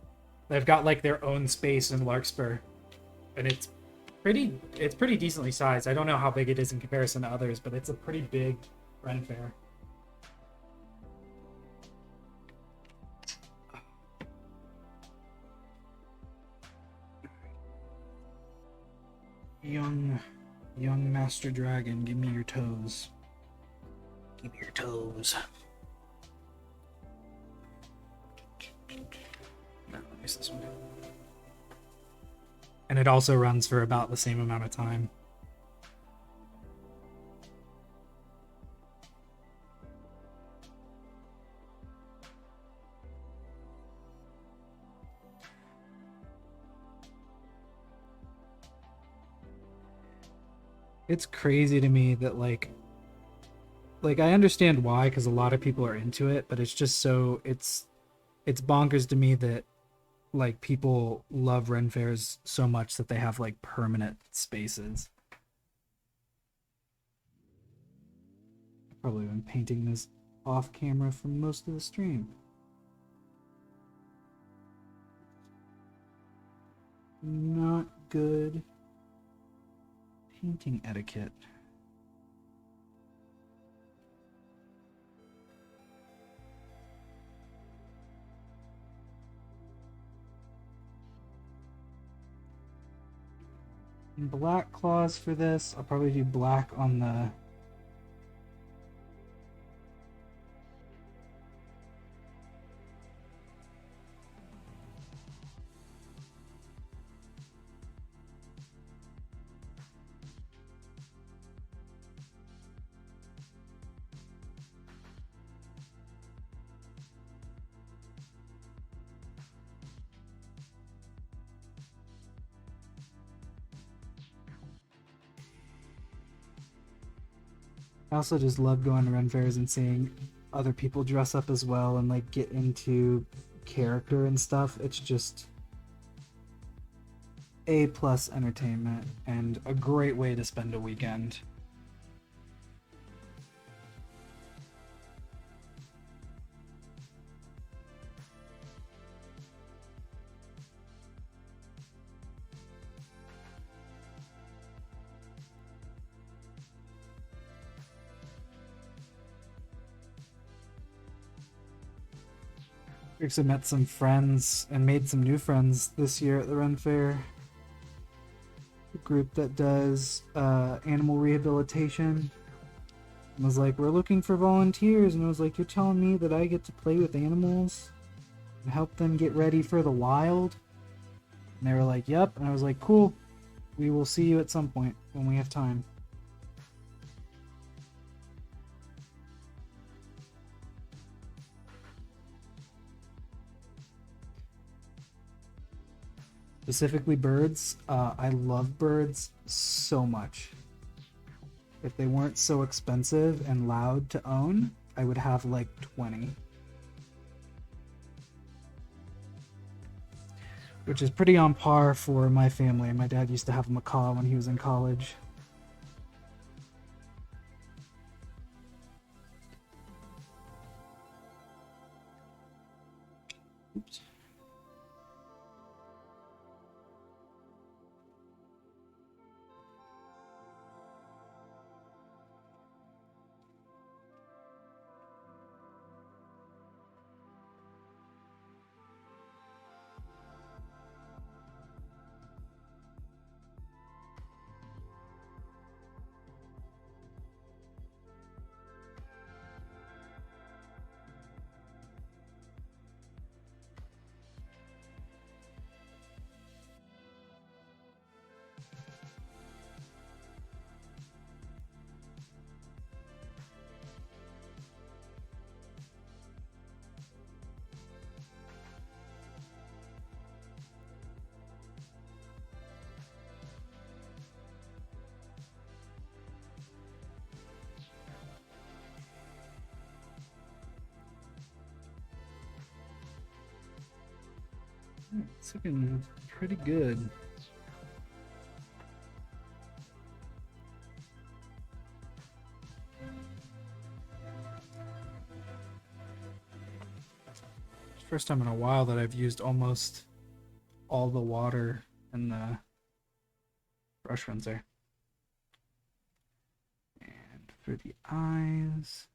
They've got like their own space in Larkspur, and it's pretty decently sized. I don't know how big it is in comparison to others, but it's a pretty big Ren Fair. Young, young Master Dragon, give me your toes. Give me your toes. No, let me use this one. And it also runs for about the same amount of time. It's crazy to me that like I understand why, because a lot of people are into it, but it's just so it's bonkers to me that like people love Ren fairs so much that they have like permanent spaces. Probably been painting this off camera for most of the stream. Not good painting etiquette. Black claws for this. I'll probably do black on the I also just love going to Ren fairs and seeing other people dress up as well and like get into character and stuff. It's just A plus entertainment and a great way to spend a weekend. Actually met some friends and made some new friends this year at the Ren Fair. A group that does animal rehabilitation. And was like, we're looking for volunteers, and I was like, you're telling me that I get to play with animals and help them get ready for the wild? And they were like, yep. And I was like, cool. We will see you at some point when we have time. Specifically birds. I love birds so much. If they weren't so expensive and loud to own, I would have like 20. Which is pretty on par for my family. My dad used to have a macaw when he was in college. Oops. It's looking pretty good. First time in a while that I've used almost all the water in the brush rinser. And for the eyes,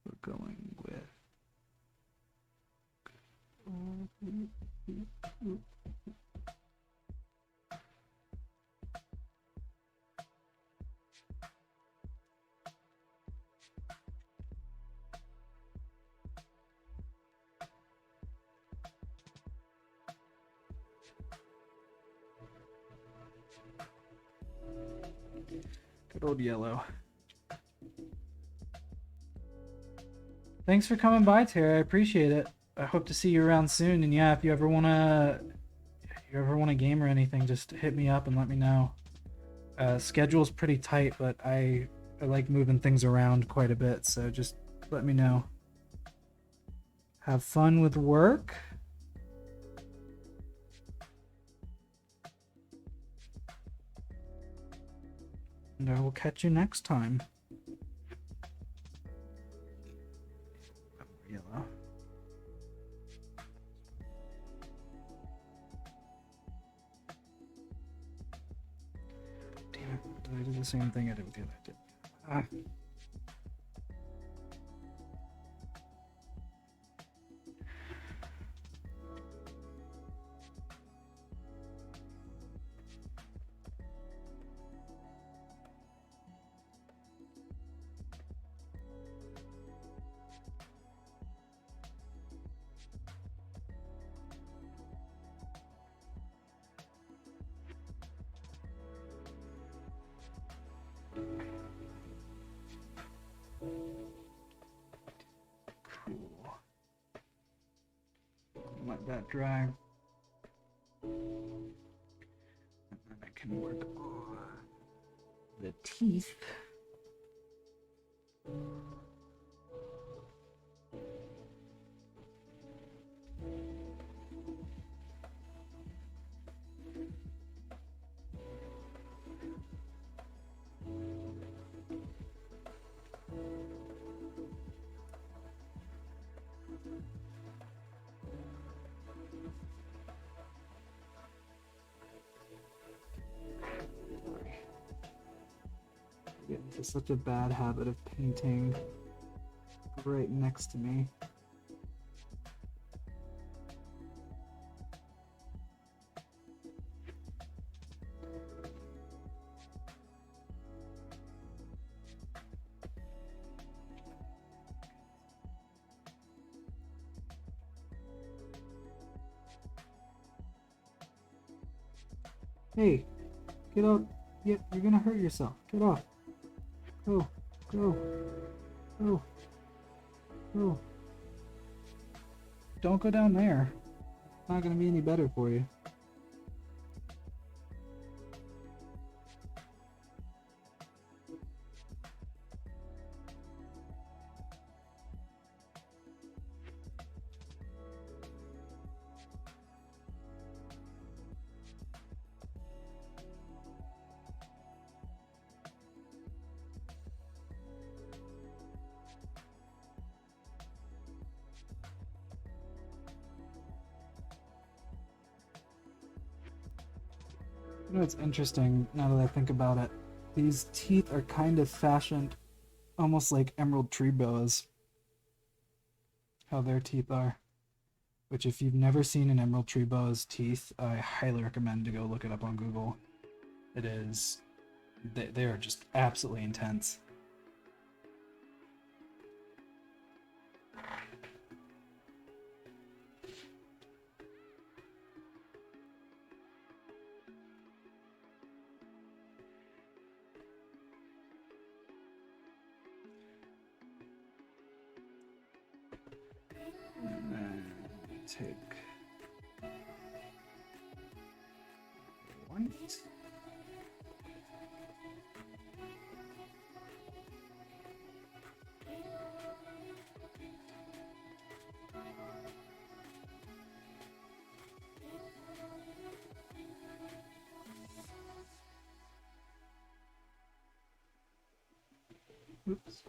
we're going with good old yellow. Thanks for coming by, Tara. I appreciate it. I hope to see you around soon. And yeah, if you ever wanna game or anything, just hit me up and let me know. Schedule's pretty tight, but I like moving things around quite a bit, so just let me know. Have fun with work. And I will catch you next time. Yellow. Damn it. Did I do the same thing I did with the other? Ah. Cool. Let that dry. And then I can work on the teeth. Getting into such a bad habit of painting right next to me. Hey, get out. Yeah, you're gonna hurt yourself. Get off. Go, go, go, go. Don't go down there. It's not gonna be any better for you. You know, it's interesting now that I think about it. These teeth are kind of fashioned almost like emerald tree boas. How their teeth are. Which, if you've never seen an emerald tree boa's teeth, I highly recommend to go look it up on Google. It is. They are just absolutely intense. And then take white. Oops.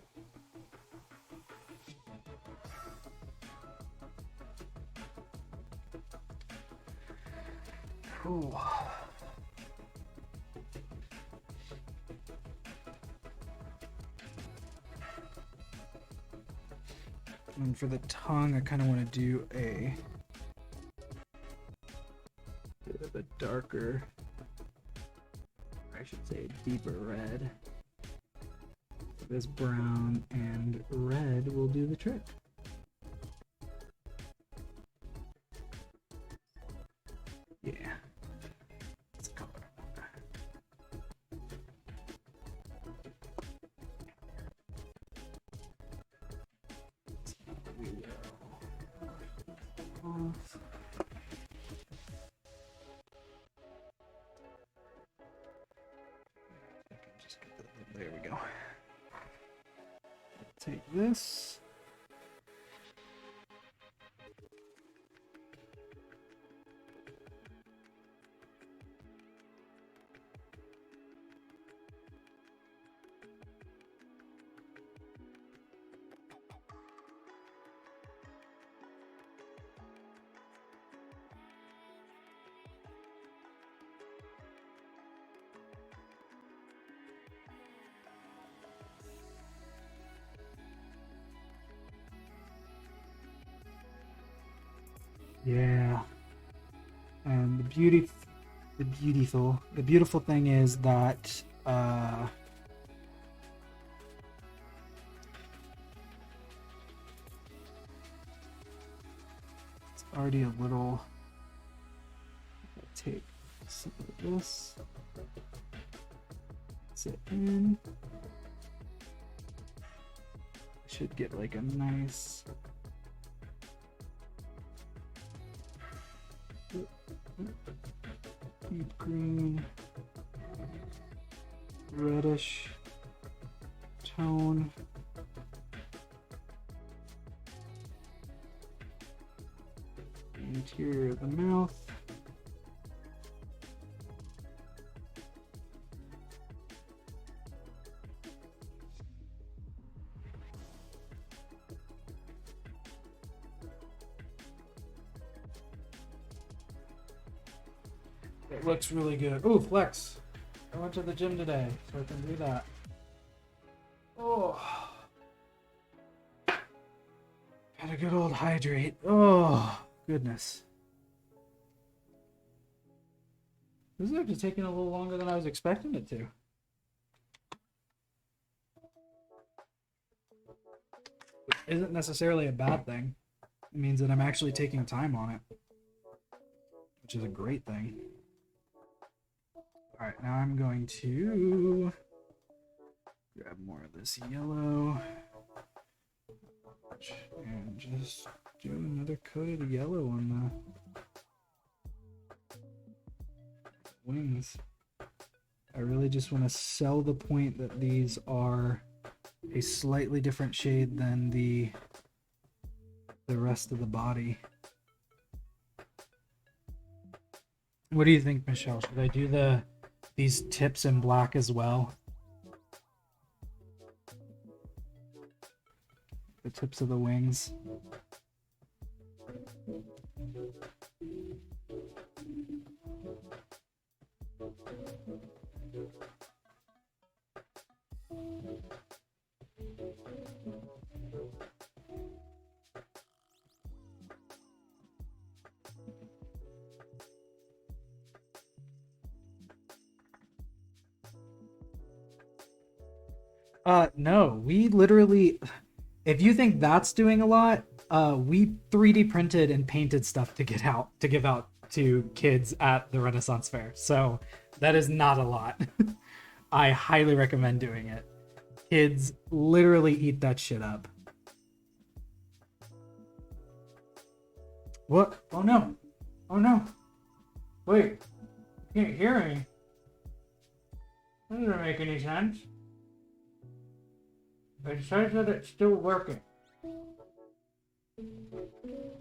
Cool. And for the tongue, I kind of want to do a bit of a darker, I should say deeper red. This brown and red will do the trick. Yeah. Let's color. We will off. Just get that, there we go. Take this. Yeah. And the beautiful thing is that it's already a little. Take some of this, sit in. Should get like a nice. Deep green, reddish tone. The interior of the mouth. It looks really good. Ooh, flex. I went to the gym today, so I can do that. Oh. Got a good old hydrate. Oh, goodness. This is actually taking a little longer than I was expecting it to. Which isn't necessarily a bad thing. It means that I'm actually taking time on it, which is a great thing. All right, now I'm going to grab more of this yellow and just do another coat of yellow on the wings. I really just want to sell the point that these are a slightly different shade than the rest of the body. What do you think, Michelle? Should I do these tips in black as well? The tips of the wings. No, we literally, if you think that's doing a lot, we 3D printed and painted stuff to give out to kids at the Renaissance Fair. So that is not a lot. I highly recommend doing it. Kids literally eat that shit up. What? Oh no. Oh no. Wait. You can't hear me. That doesn't make any sense. It says that it's still working.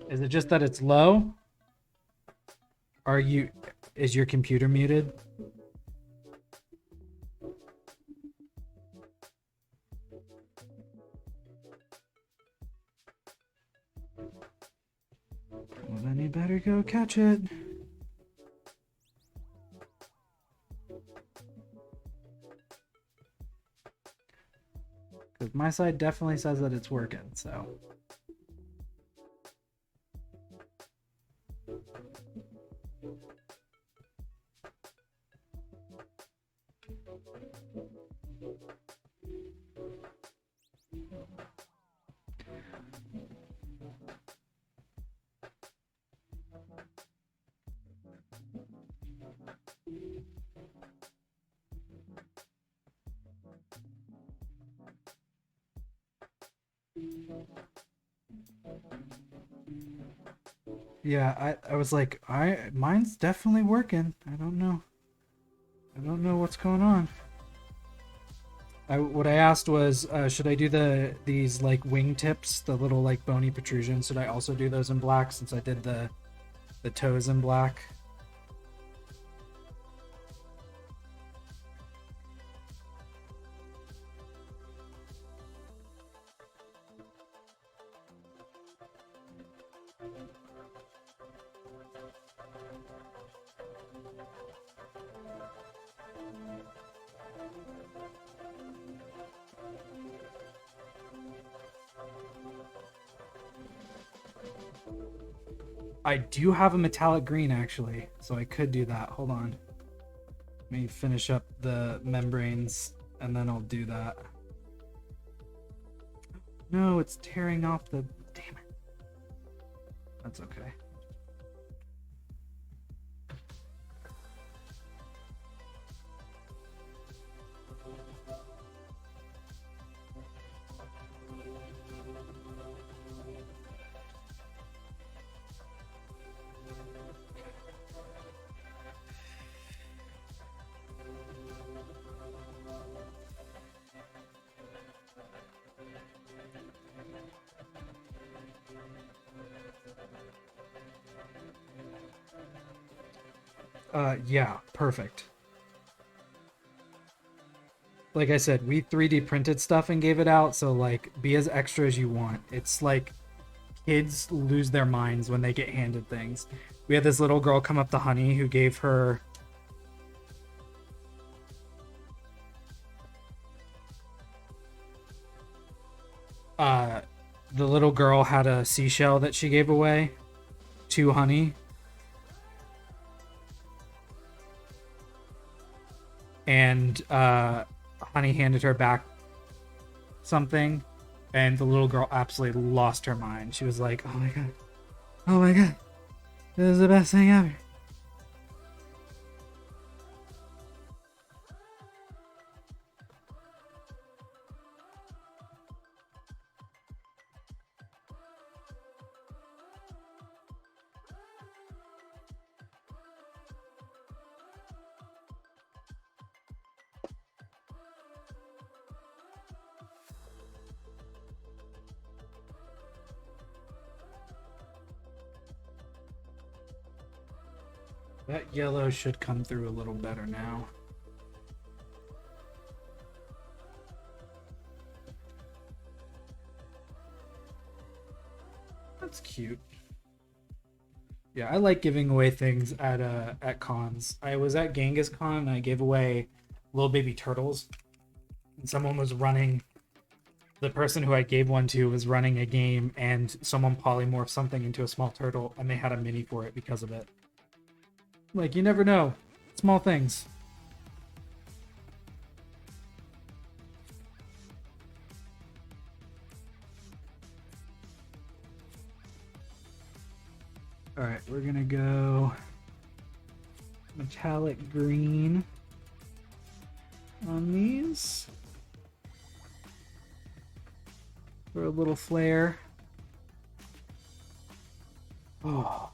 Is it just that it's low? Is your computer muted? better go catch it. Because my side definitely says that it's working, so. Yeah, I was like, mine's definitely working. I don't know. I don't know what's going on. What I asked was, should I do these like wingtips, the little like bony protrusions? Should I also do those in black since I did the toes in black? I do have a metallic green actually, so I could do that. Hold on. Let me finish up the membranes and then I'll do that. No, it's tearing off the... Damn it. That's okay. Yeah, perfect. Like I said, we 3D printed stuff and gave it out, so like be as extra as you want. It's like kids lose their minds when they get handed things. We had this little girl come up to Honey who gave her the little girl had a seashell that she gave away to Honey. And Honey handed her back something, and the little girl absolutely lost her mind. She was like, oh my god, this is the best thing ever. That yellow should come through a little better now. That's cute. Yeah, I like giving away things at cons. I was at Genghis Con and I gave away little baby turtles. And someone was running, the person who I gave one to was running a game and someone polymorphed something into a small turtle and they had a mini for it because of it. Like, you never know. Small things. Alright, we're gonna go metallic green on these for a little flare. Oh.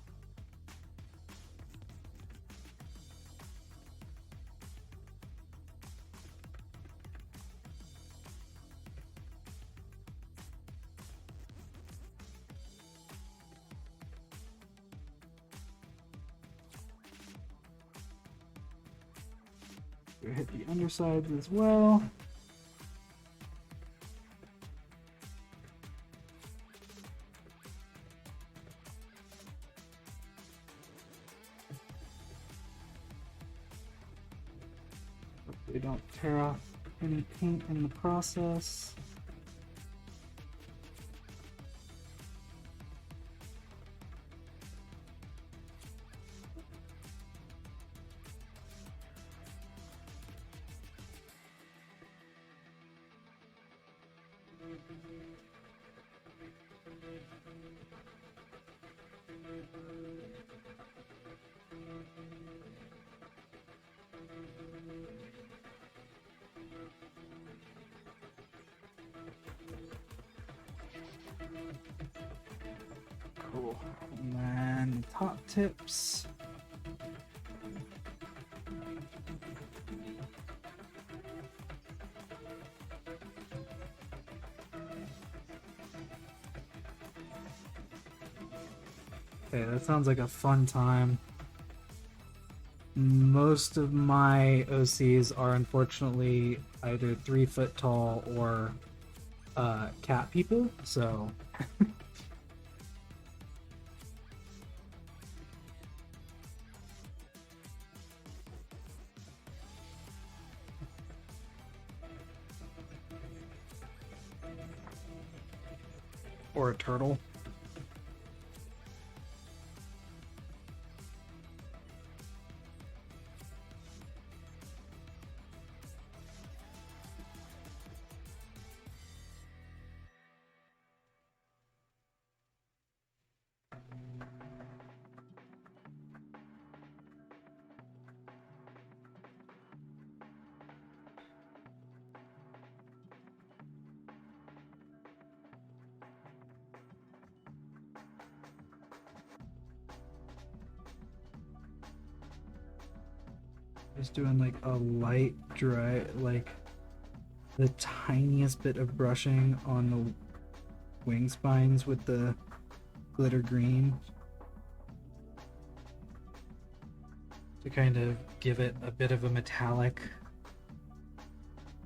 Hit the undersides as well. we don't tear off any paint in the process. Cool. And then top tips. Okay, that sounds like a fun time. Most of my OCs are unfortunately either 3 foot tall or cat people, so or a turtle. Just doing like a light dry, like the tiniest bit of brushing on the wing spines with the glitter green to kind of give it a bit of a metallic,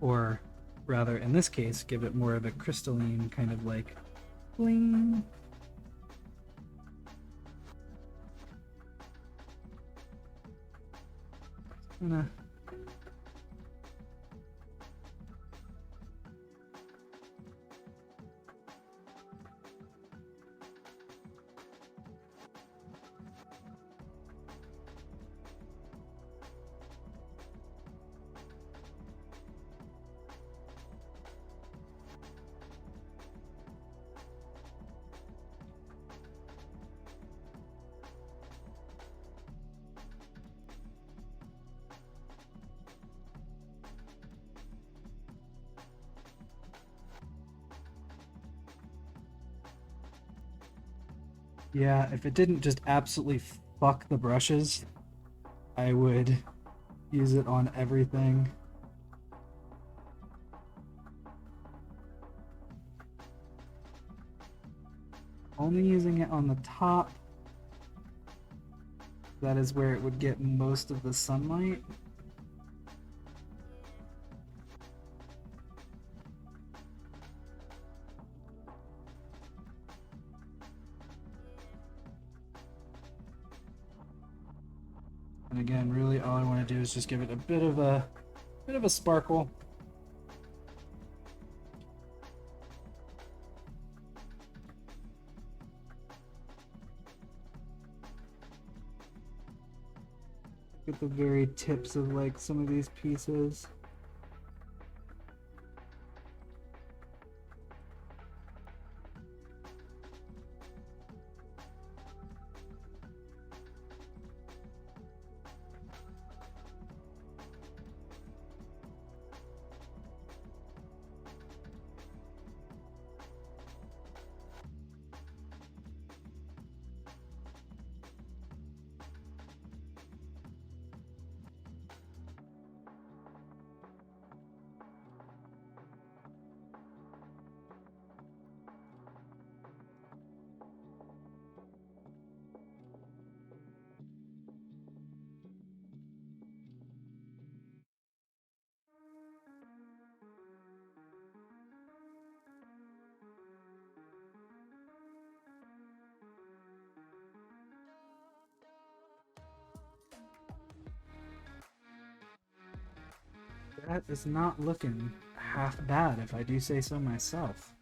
or rather in this case give it more of a crystalline kind of like bling. Gonna yeah, if it didn't just absolutely fuck the brushes, I would use it on everything. Only using it on the top. That is where it would get most of the sunlight. And again, really all I want to do is just give it a bit of a sparkle. At the very tips of like some of these pieces. That is not looking half bad, if I do say so myself.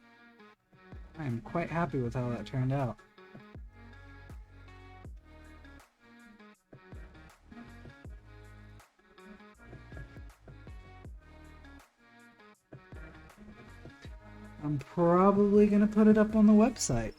I am quite happy with how that turned out. I'm probably going to put it up on the website.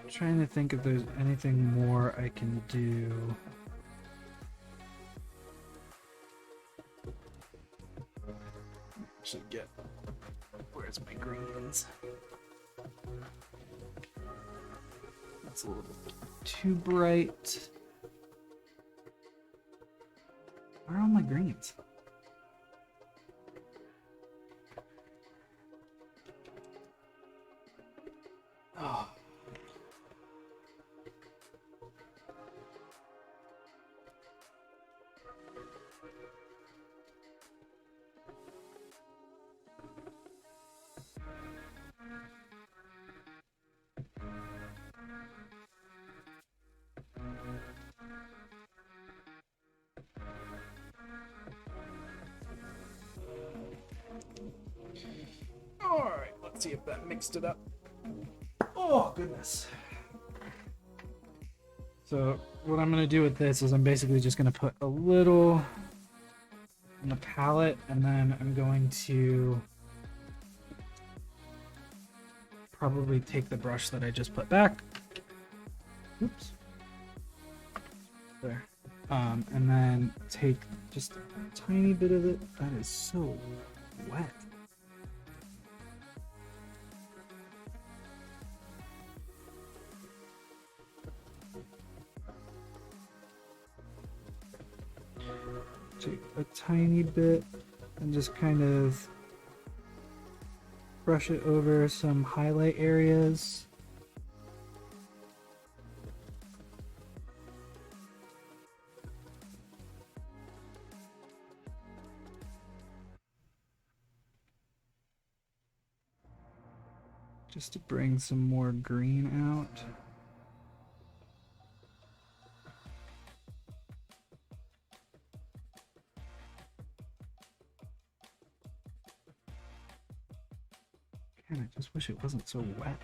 I'm trying to think if there's anything more I can do. Should get. Where's my greens? That's a little bit too bright. Where are all my greens? Oh. Alright, let's see if that mixed it up. Oh, goodness. So, what I'm going to do with this is I'm basically just going to put a little on the palette, and then I'm going to probably take the brush that I just put back. Oops. There. And then take just a tiny bit of it. That is so wet. Take a tiny bit and just kind of brush it over some highlight areas. Just to bring some more green out. Man, I just wish it wasn't so wet.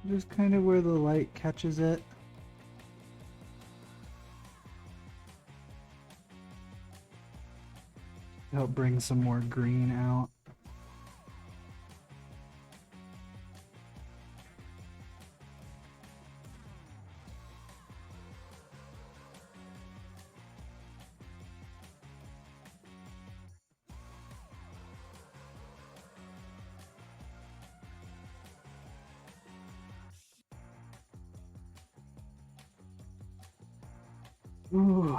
Just kind of where the light catches it. Help bring some more green out. Ooh.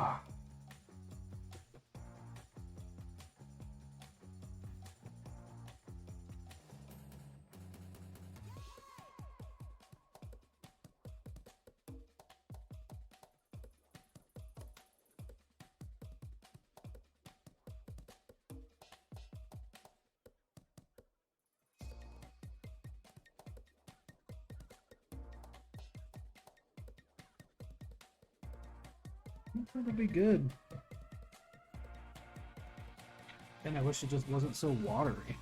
That'll be good. And I wish it just wasn't so watery.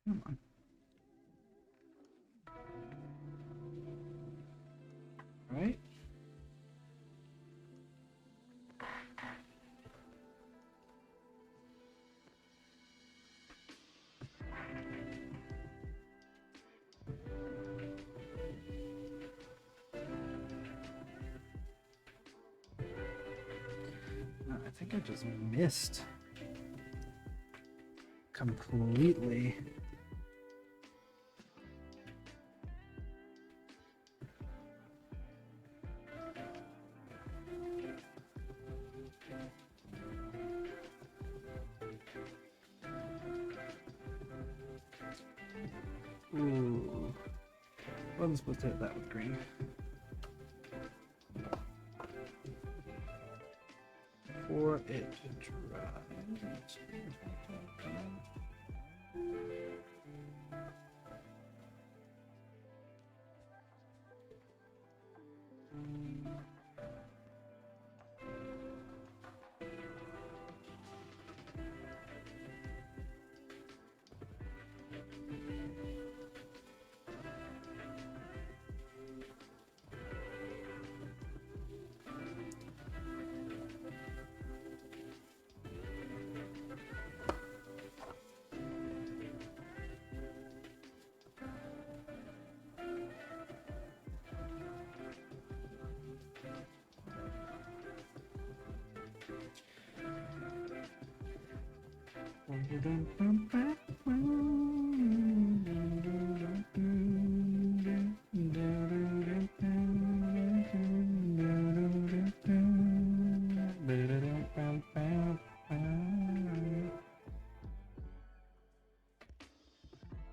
Come on. Right? I think I just missed completely. Ooh. Wasn't supposed to hit that with green. For it to dry.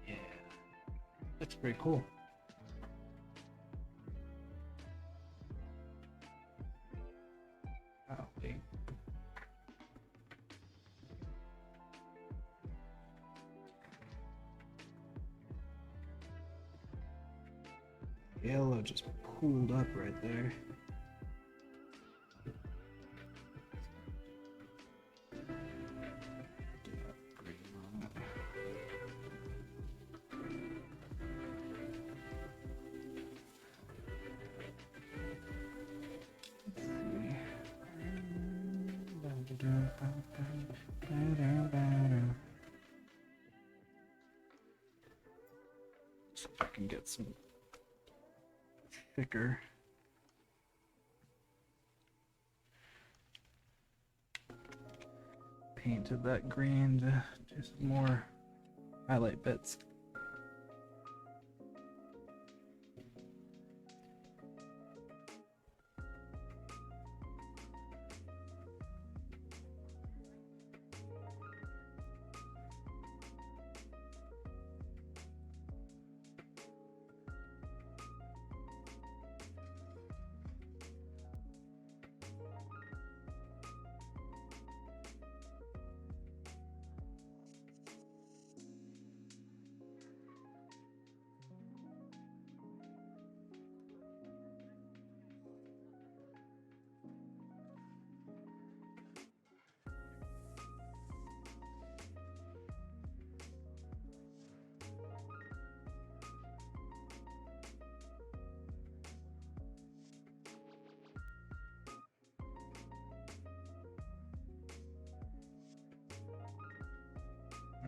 Yeah, that's pretty cool. Oh, wait. Yellow just pulled up right there. See if I can get some thicker paint of that green to do some more highlight bits.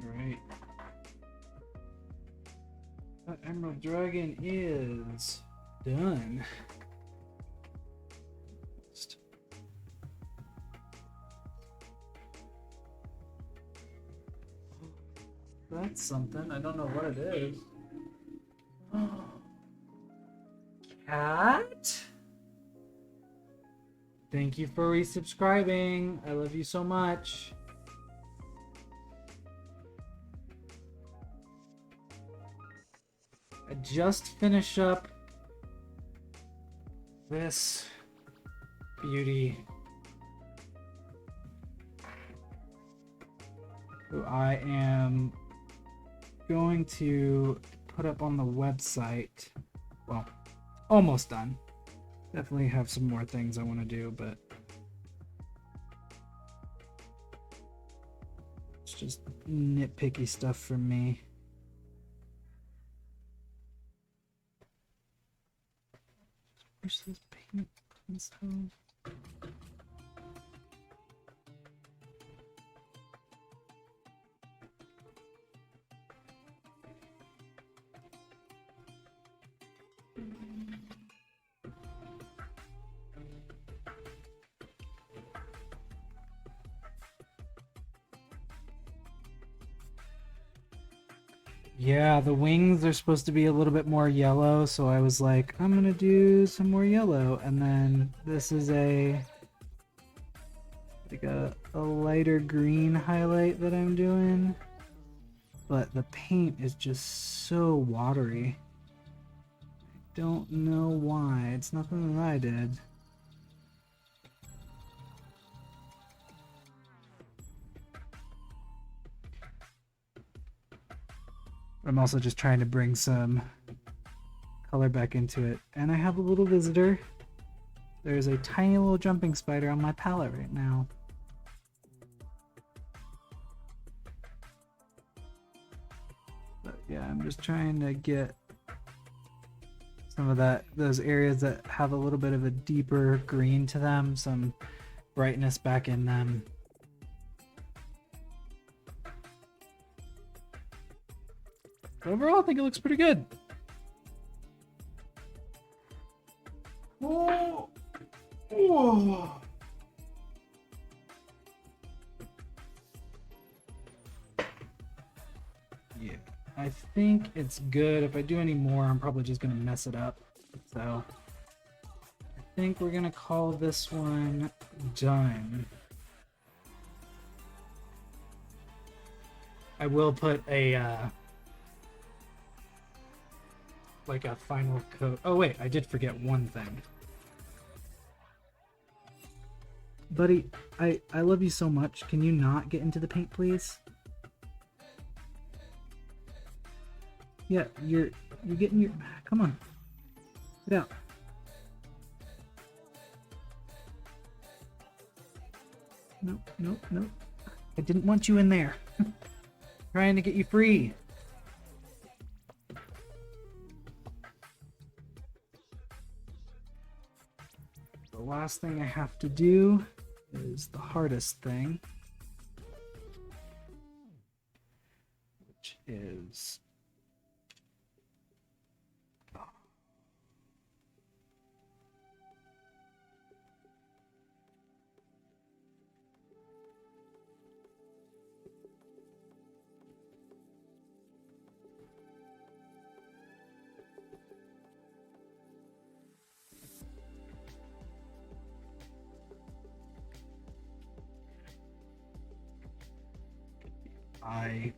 Alright. That Emerald Dragon is done. That's something. I don't know what it is. Cat. Thank you for resubscribing. I love you so much. I just finished up this beauty who I am going to put up on the website. Well, almost done. Definitely have some more things I want to do, but it's just nitpicky stuff for me. Where's this payment stuff? Yeah, the wings are supposed to be a little bit more yellow, so I was like, I'm gonna do some more yellow, and then this is like a lighter green highlight that I'm doing, but the paint is just so watery. I don't know why. It's nothing that I did. I'm also just trying to bring some color back into it. And I have a little visitor. There's a tiny little jumping spider on my palette right now. But yeah, I'm just trying to get some of those areas that have a little bit of a deeper green to them, some brightness back in them. Overall, I think it looks pretty good. Oh. Oh. Yeah, I think it's good. If I do any more, I'm probably just gonna mess it up. So I think we're gonna call this one done. I will put a like a final coat. Oh wait, I did forget one thing. Buddy, I love you so much. Can you not get into the paint, please? Yeah, you're getting your... Come on. Get out. Nope, nope, nope. I didn't want you in there. Trying to get you free. The last thing I have to do is the hardest thing, which is I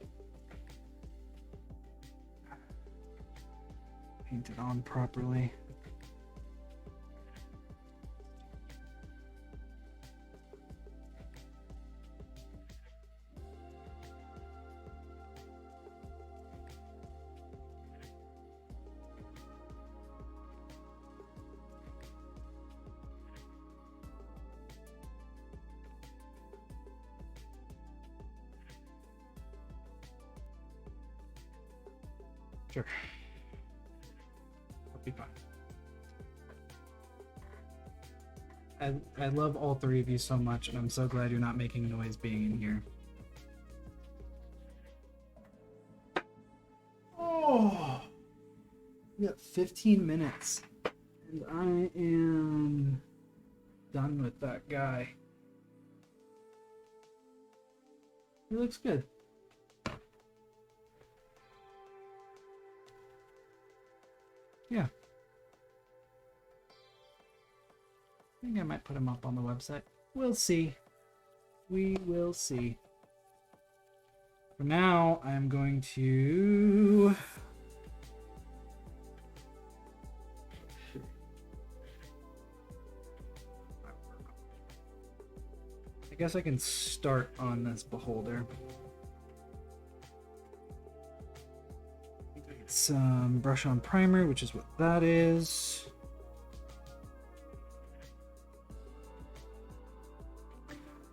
paint it on properly. Sure. I'll be fine. I love all three of you so much, and I'm so glad you're not making noise being in here. Oh, we got 15 minutes, and I am done with that guy. He looks good. Yeah. think I might put them up on the website. We'll see. We will see. For now, I'm going to... I guess I can start on this beholder. Some brush on primer, which is what that is.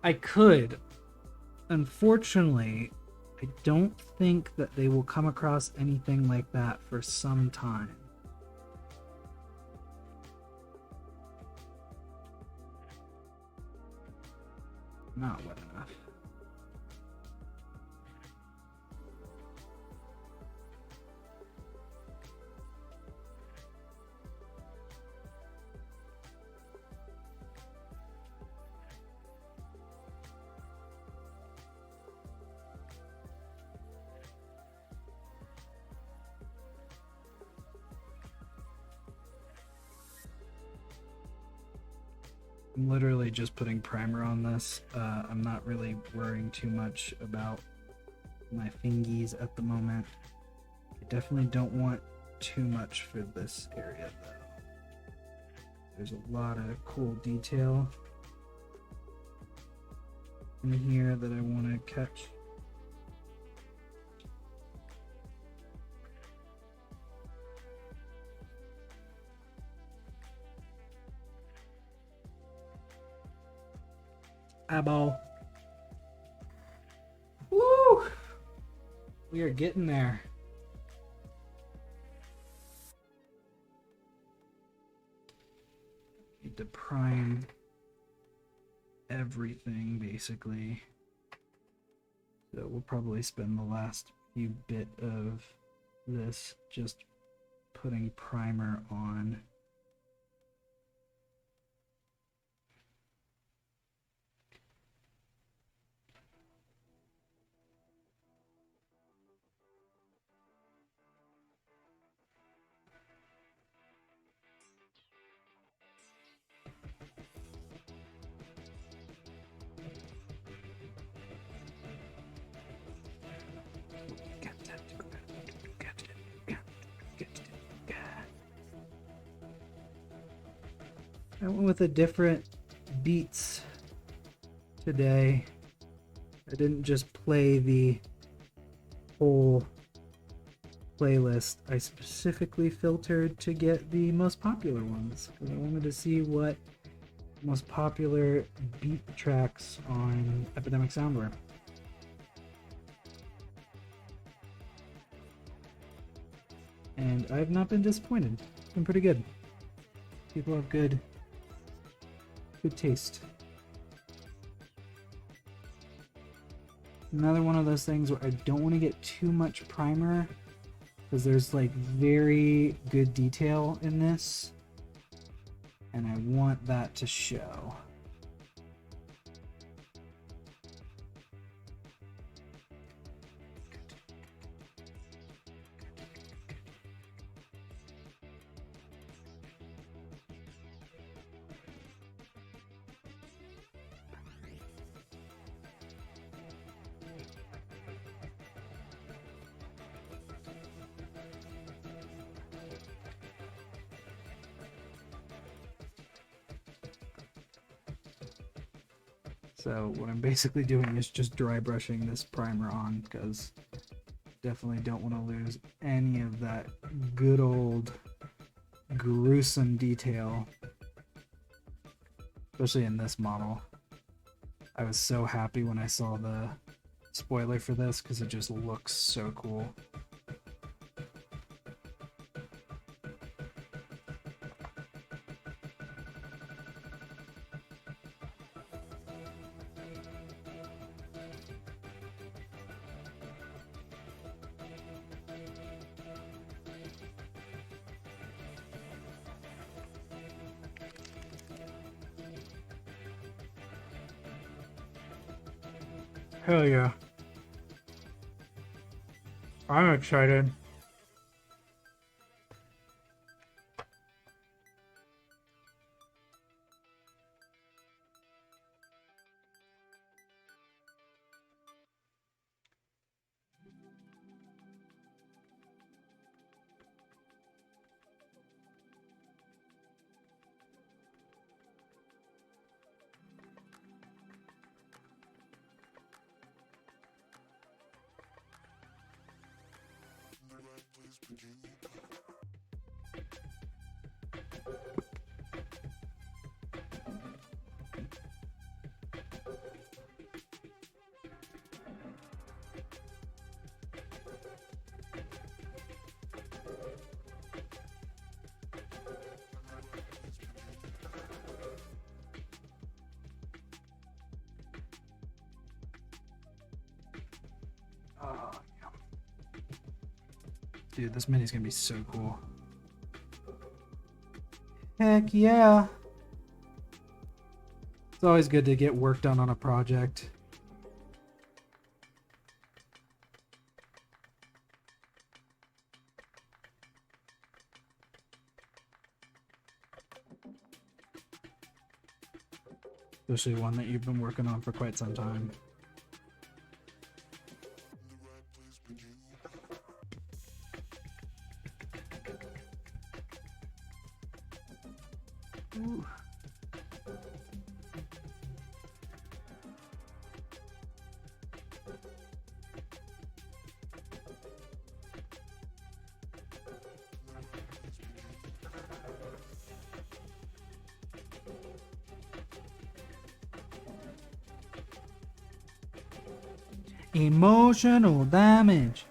I could. Unfortunately, I don't think that they will come across anything like that for some time. Not wet enough. I'm literally just putting primer on this. I'm not really worrying too much about my fingies at the moment. I definitely don't want too much for this area though. There's a lot of cool detail in here that I want to catch. Eyeball. Woo! We are getting there. Need to prime everything basically. So we'll probably spend the last few bit of this just putting primer on. I went with a different beats today. I didn't just play the whole playlist. I specifically filtered to get the most popular ones because I wanted to see what most popular beat tracks on Epidemic Sound were. And I've not been disappointed. It's been pretty good. People have good taste. Another one of those things where I don't want to get too much primer because there's like very good detail in this and I want that to show. So what I'm basically doing is just dry brushing this primer on because definitely don't want to lose any of that good old gruesome detail, especially in this model. I was so happy when I saw the spoiler for this because it just looks so cool. Hell yeah. I'm excited. Oh, yeah. Dude, this mini's gonna be so cool. Heck yeah. It's always good to get work done on a project. Especially one that you've been working on for quite some time. Ooh. Emotional damage.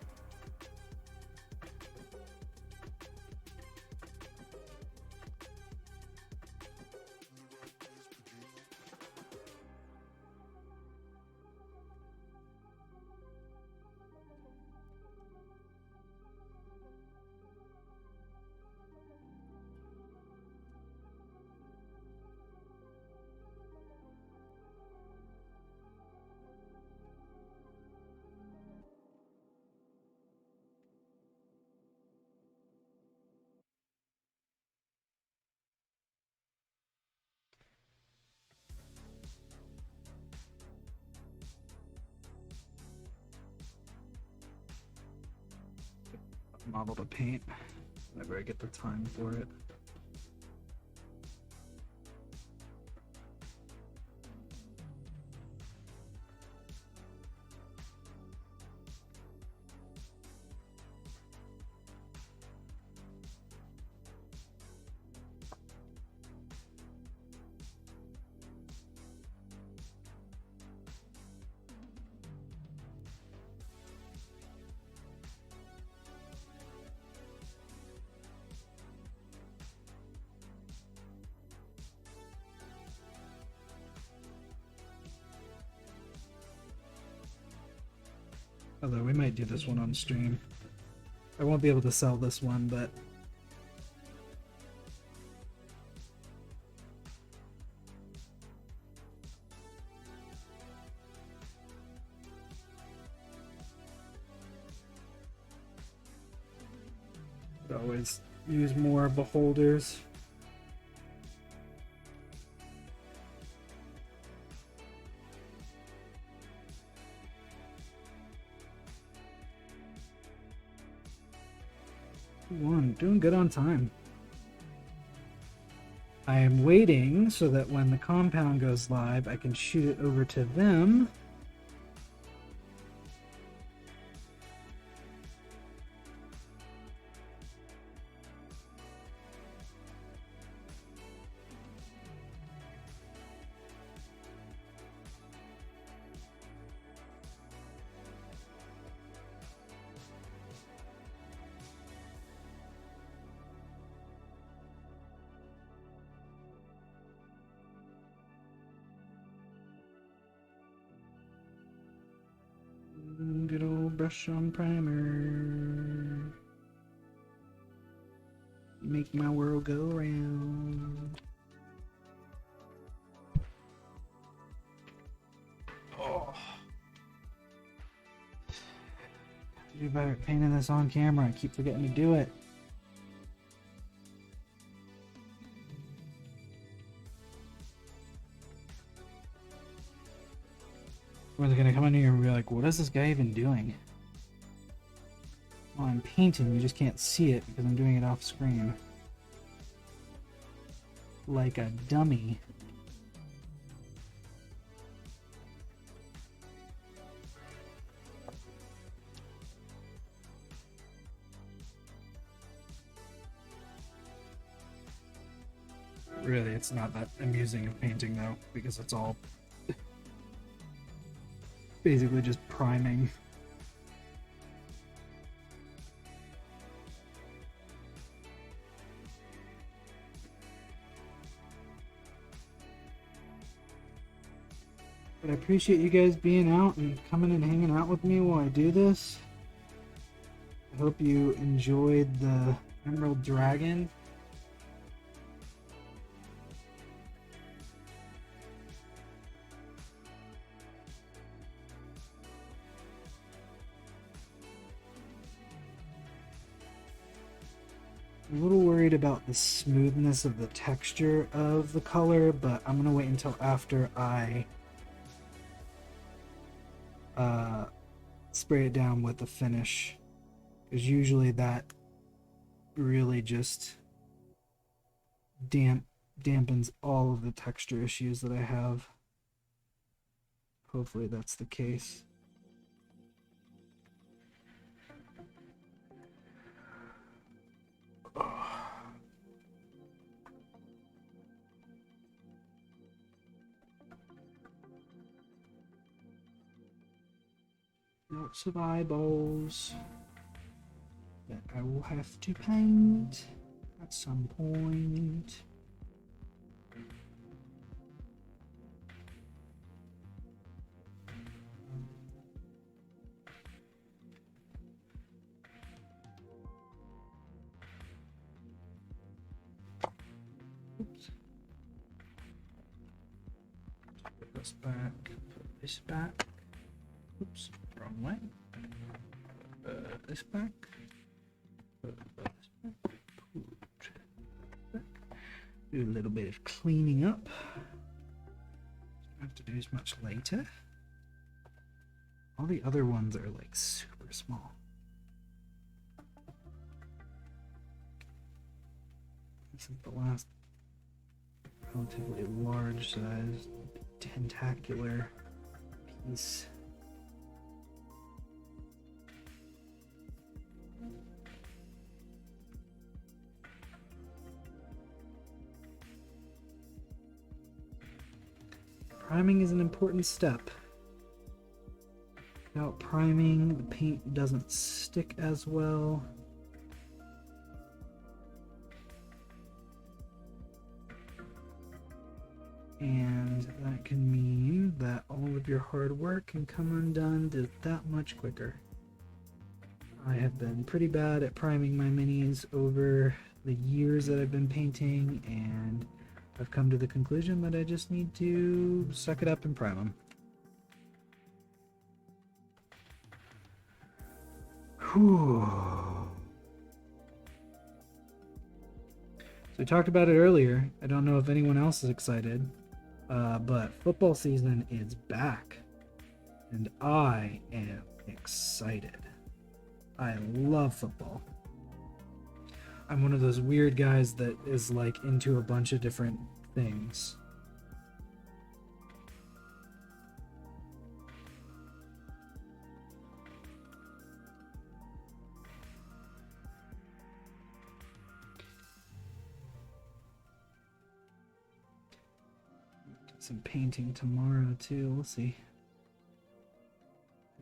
Model to paint whenever I get the time for it. Although we might do this one on stream. I won't be able to sell this one, but could always use more beholders. One, doing good on time. I am waiting so that when the compound goes live, I can shoot it over to them. Good old brush on primer. Make my world go round. Oh. Do better at painting this on camera. I keep forgetting to do it. Everyone's gonna come in here and be like, what is this guy even doing? Well, I'm painting, you just can't see it because I'm doing it off screen. Like a dummy. Really, it's not that amusing of painting though, because it's all basically just priming. But I appreciate you guys being out and coming and hanging out with me while I do this. I hope you enjoyed the Emerald Dragon. I'm a little worried about the smoothness of the texture of the color, but I'm going to wait until after I spray it down with the finish, because usually that really just dampens all of the texture issues that I have. Hopefully that's the case. Lots of eyeballs that I will have to paint at some point. Oops. Put this back, put this back. Oops, wrong way. This back. Put this back. Put back. Do a little bit of cleaning up. Don't have to do as much later. All the other ones are like super small. This is the last relatively large size tentacular piece. Priming is an important step. Without priming, the paint doesn't stick as well. And that can mean that all of your hard work can come undone that much quicker. I have been pretty bad at priming my minis over the years that I've been painting, and I've come to the conclusion that I just need to suck it up and prime them. Whew. So we talked about it earlier. I don't know if anyone else is excited, but football season is back, and I am excited. I love football. I'm one of those weird guys that is like into a bunch of different things. Some painting tomorrow too. We'll see.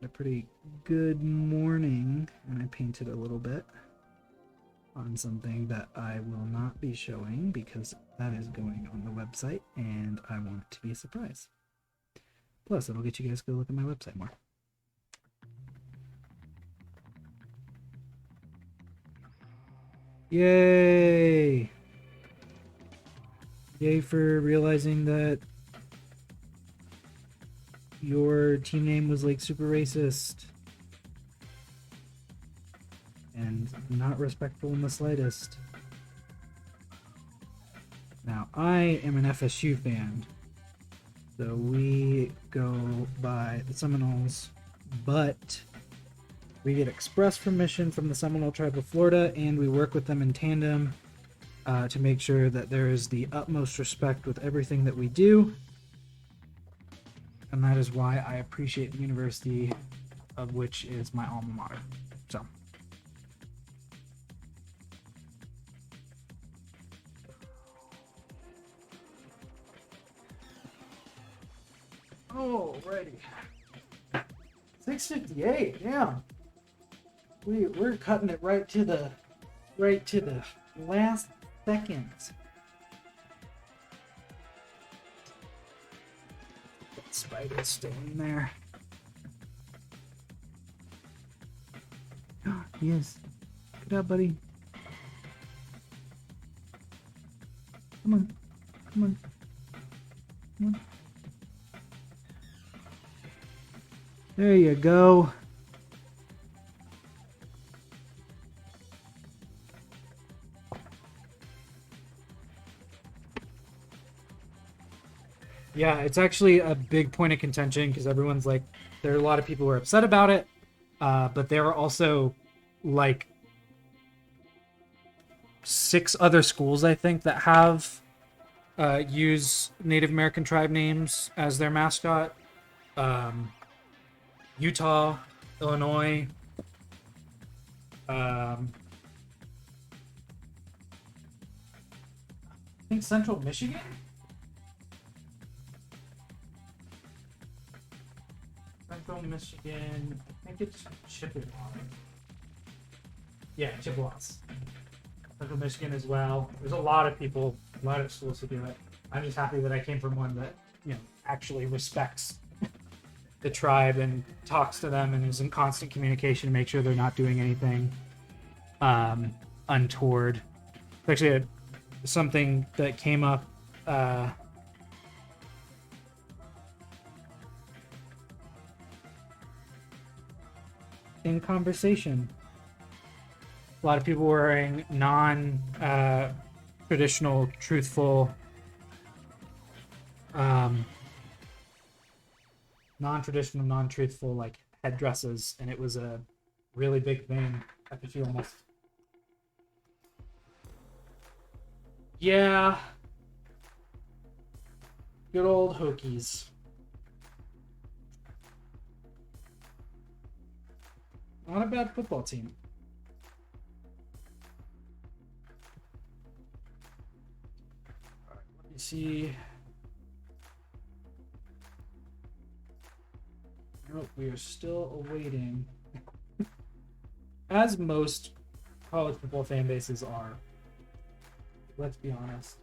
Had a pretty good morning, and I painted a little bit on something that I will not be showing because that is going on the website and I want it to be a surprise. Plus, it'll get you guys to go look at my website more. Yay! Yay for realizing that your team name was like super racist and not respectful in the slightest. Now, I am an FSU fan, so we go by the Seminoles, but we get express permission from the Seminole Tribe of Florida, and we work with them in tandem to make sure that there is the utmost respect with everything that we do. And that is why I appreciate the university of which is my alma mater. So. Alrighty. 6:58. Damn. We're cutting it right to the last second. That spider's staying there. Yes. Good job, buddy. Come on. Come on. Come on. There you go. Yeah, it's actually a big point of contention because everyone's like, there are a lot of people who are upset about it, but there are also like 6 other schools, I think, that have use Native American tribe names as their mascot. Utah, Illinois, I think Central Michigan. Central Michigan. I think it's Chippewa. Yeah, Chippewas. Central Michigan as well. There's a lot of people, a lot of schools who do it. I'm just happy that I came from one that, actually respects the tribe and talks to them and is in constant communication to make sure they're not doing anything untoward. It's actually something that came up in conversation. A lot of people wearing non-traditional, truthful, non-traditional, non-truthful like headdresses, and it was a really big thing at the field almost. Yeah. Good old Hokies. Not a bad football team. Alright, let me see. Nope, we are still awaiting. As most college football fan bases are. Let's be honest.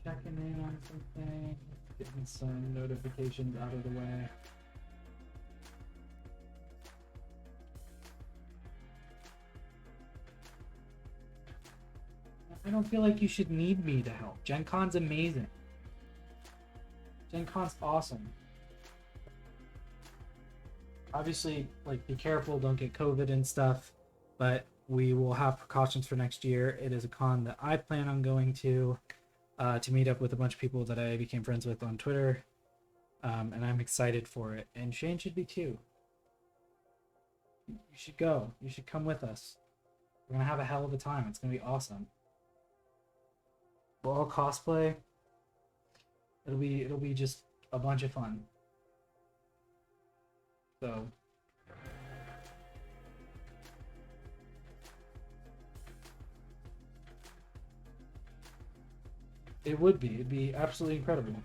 Checking in on something, getting some notifications out of the way. I don't feel like you should need me to help. Gen Con's amazing. Gen Con's awesome. Obviously, like, be careful, don't get COVID and stuff, but we will have precautions for next year. It is a con that I plan on going to meet up with a bunch of people that I became friends with on Twitter, and I'm excited for it. And Shane should be too. You should go. You should come with us. We're gonna have a hell of a time. It's gonna be awesome. We'll all cosplay. It'll be just a bunch of fun. So it'd be absolutely incredible.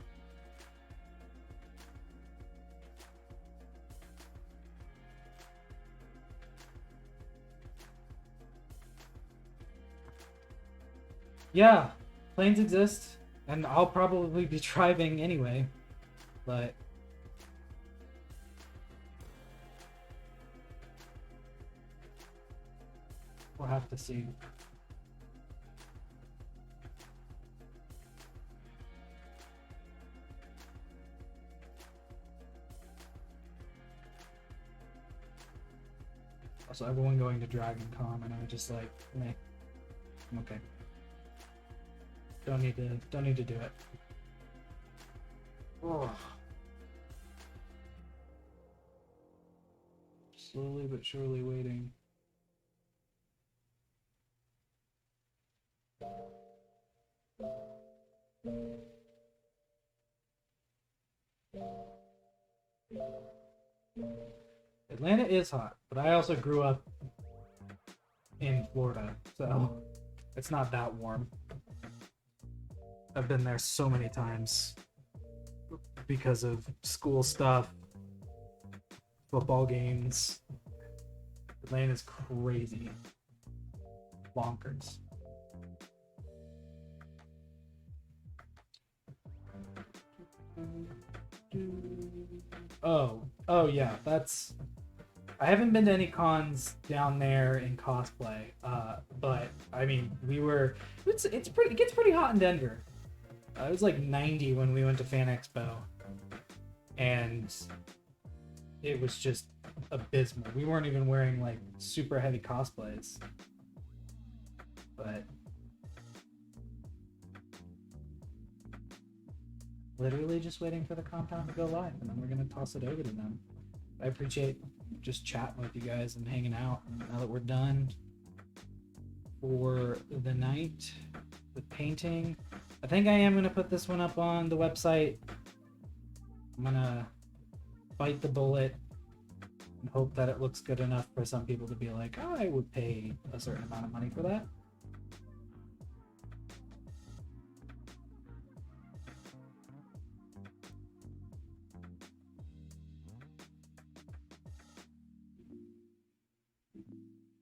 Yeah, planes exist, and I'll probably be driving anyway, but we'll have to see. Also, everyone going to Dragon Con, and I'm just like, meh, I'm okay. Don't need to do it. Oh. slowly but surely waiting. Atlanta is hot, but I also grew up in Florida, so it's not that warm. I've been there so many times because of school stuff, football games. Atlanta's crazy. Bonkers. Oh yeah, that's. I haven't been to any cons down there in cosplay, but I mean, we were. It's pretty. It gets pretty hot in Denver. It was like 90 when we went to Fan Expo, and it was just abysmal. We weren't even wearing like super heavy cosplays, but literally just waiting for the compound to go live, and then we're gonna toss it over to them. I appreciate just chatting with you guys and hanging out now that we're done for the night with painting. I think I am gonna put this one up on the website. I'm gonna bite the bullet and hope that it looks good enough for some people to be like, oh, I would pay a certain amount of money for that.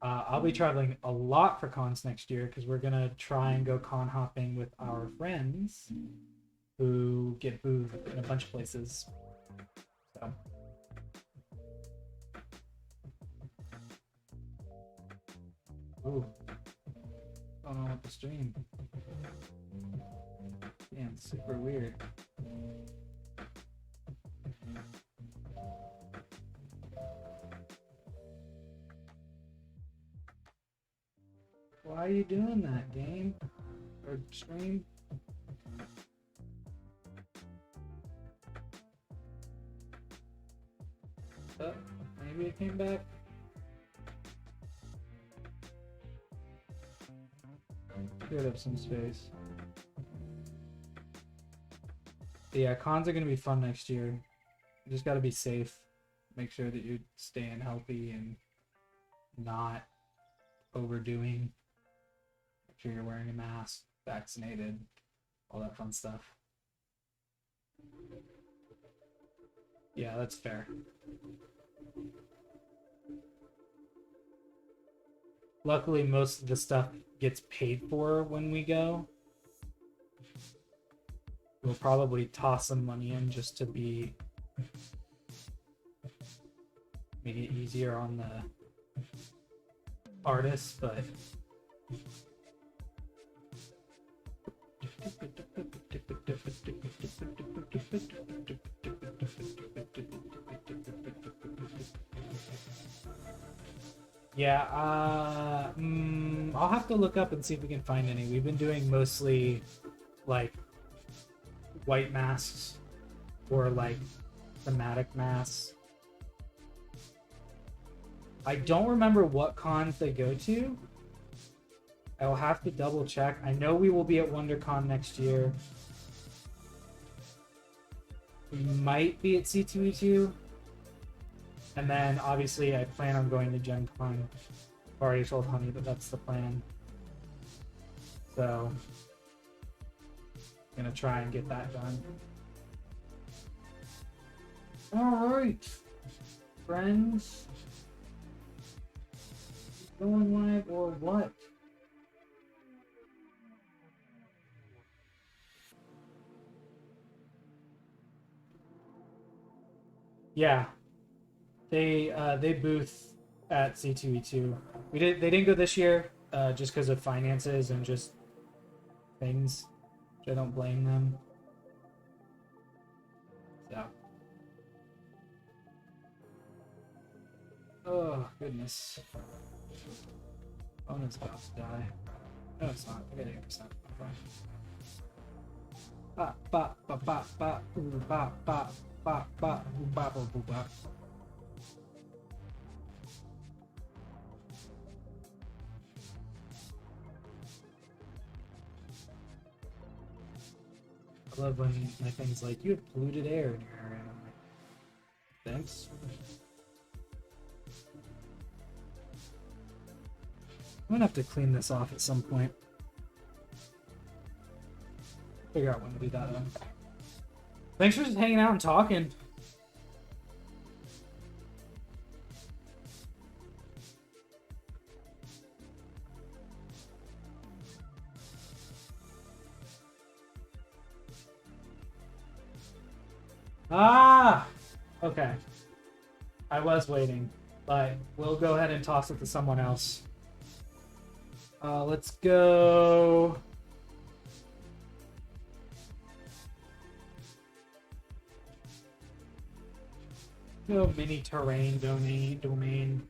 I'll be traveling a lot for cons next year because we're gonna try and go con hopping with our friends who get booth in a bunch of places. So. Ooh. Going on with the stream. Yeah, it's super weird. Why are you doing that, game? Or stream? Oh, maybe it came back. Cleared up some space. But yeah, cons are gonna be fun next year. You just gotta be safe. Make sure that you're staying healthy and not overdoing. Make sure you're wearing a mask, vaccinated, all that fun stuff. Yeah, that's fair. Luckily, most of the stuff gets paid for when we go. We'll probably toss some money in just to make it easier on the artists, but yeah, I'll have to look up and see if we can find any. We've been doing mostly like white masks or like thematic masks. I don't remember what cons they go to. I will have to double check. I know we will be at WonderCon next year. We might be at C2E2. And then obviously I plan on going to Gen Con. I've already told Honey that that's the plan. So I'm gonna try and get that done. Alright, friends. Going live or what? Yeah. They booth at C2E2. They didn't go this year, just because of finances and just things. Which I don't blame them. So. Oh goodness. Phone is about to die. No, it's not. I got 8%. Ba ba ba ba ba ba ba ba ba ba ba ba ba. I love when my thing's like, you have polluted air in your area. And I'm like, thanks. I'm gonna have to clean this off at some point. Figure out when to do that one. Thanks for just hanging out and talking. Ah! Okay. I was waiting, but we'll go ahead and toss it to someone else. Let's go. Go mini terrain domain.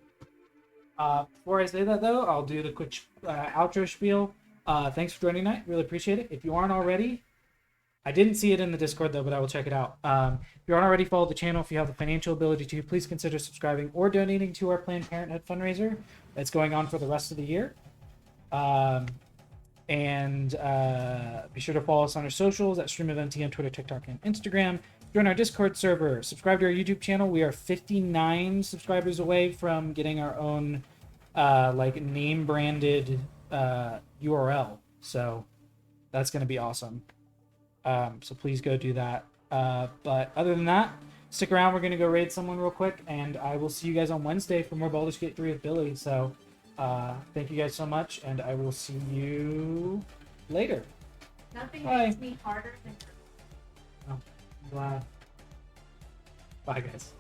Before I say that though, I'll do the quick outro spiel. Thanks for joining tonight. Really appreciate it. If you aren't already, I didn't see it in the Discord though, but I will check it out. If you aren't already, follow the channel. If you have the financial ability to, please consider subscribing or donating to our Planned Parenthood fundraiser that's going on for the rest of the year. And be sure to follow us on our socials at StreamOfMT on Twitter, TikTok, and Instagram. Join our Discord server. Subscribe to our YouTube channel. We are 59 subscribers away from getting our own like name branded URL. So that's going to be awesome. So please go do that. But other than that, stick around. We're going to go raid someone real quick, and I will see you guys on Wednesday for more Baldur's Gate 3 with Billy. So thank you guys so much, and I will see you later. Nothing Bye. makes me harder than Oh, I'm glad. Bye, guys.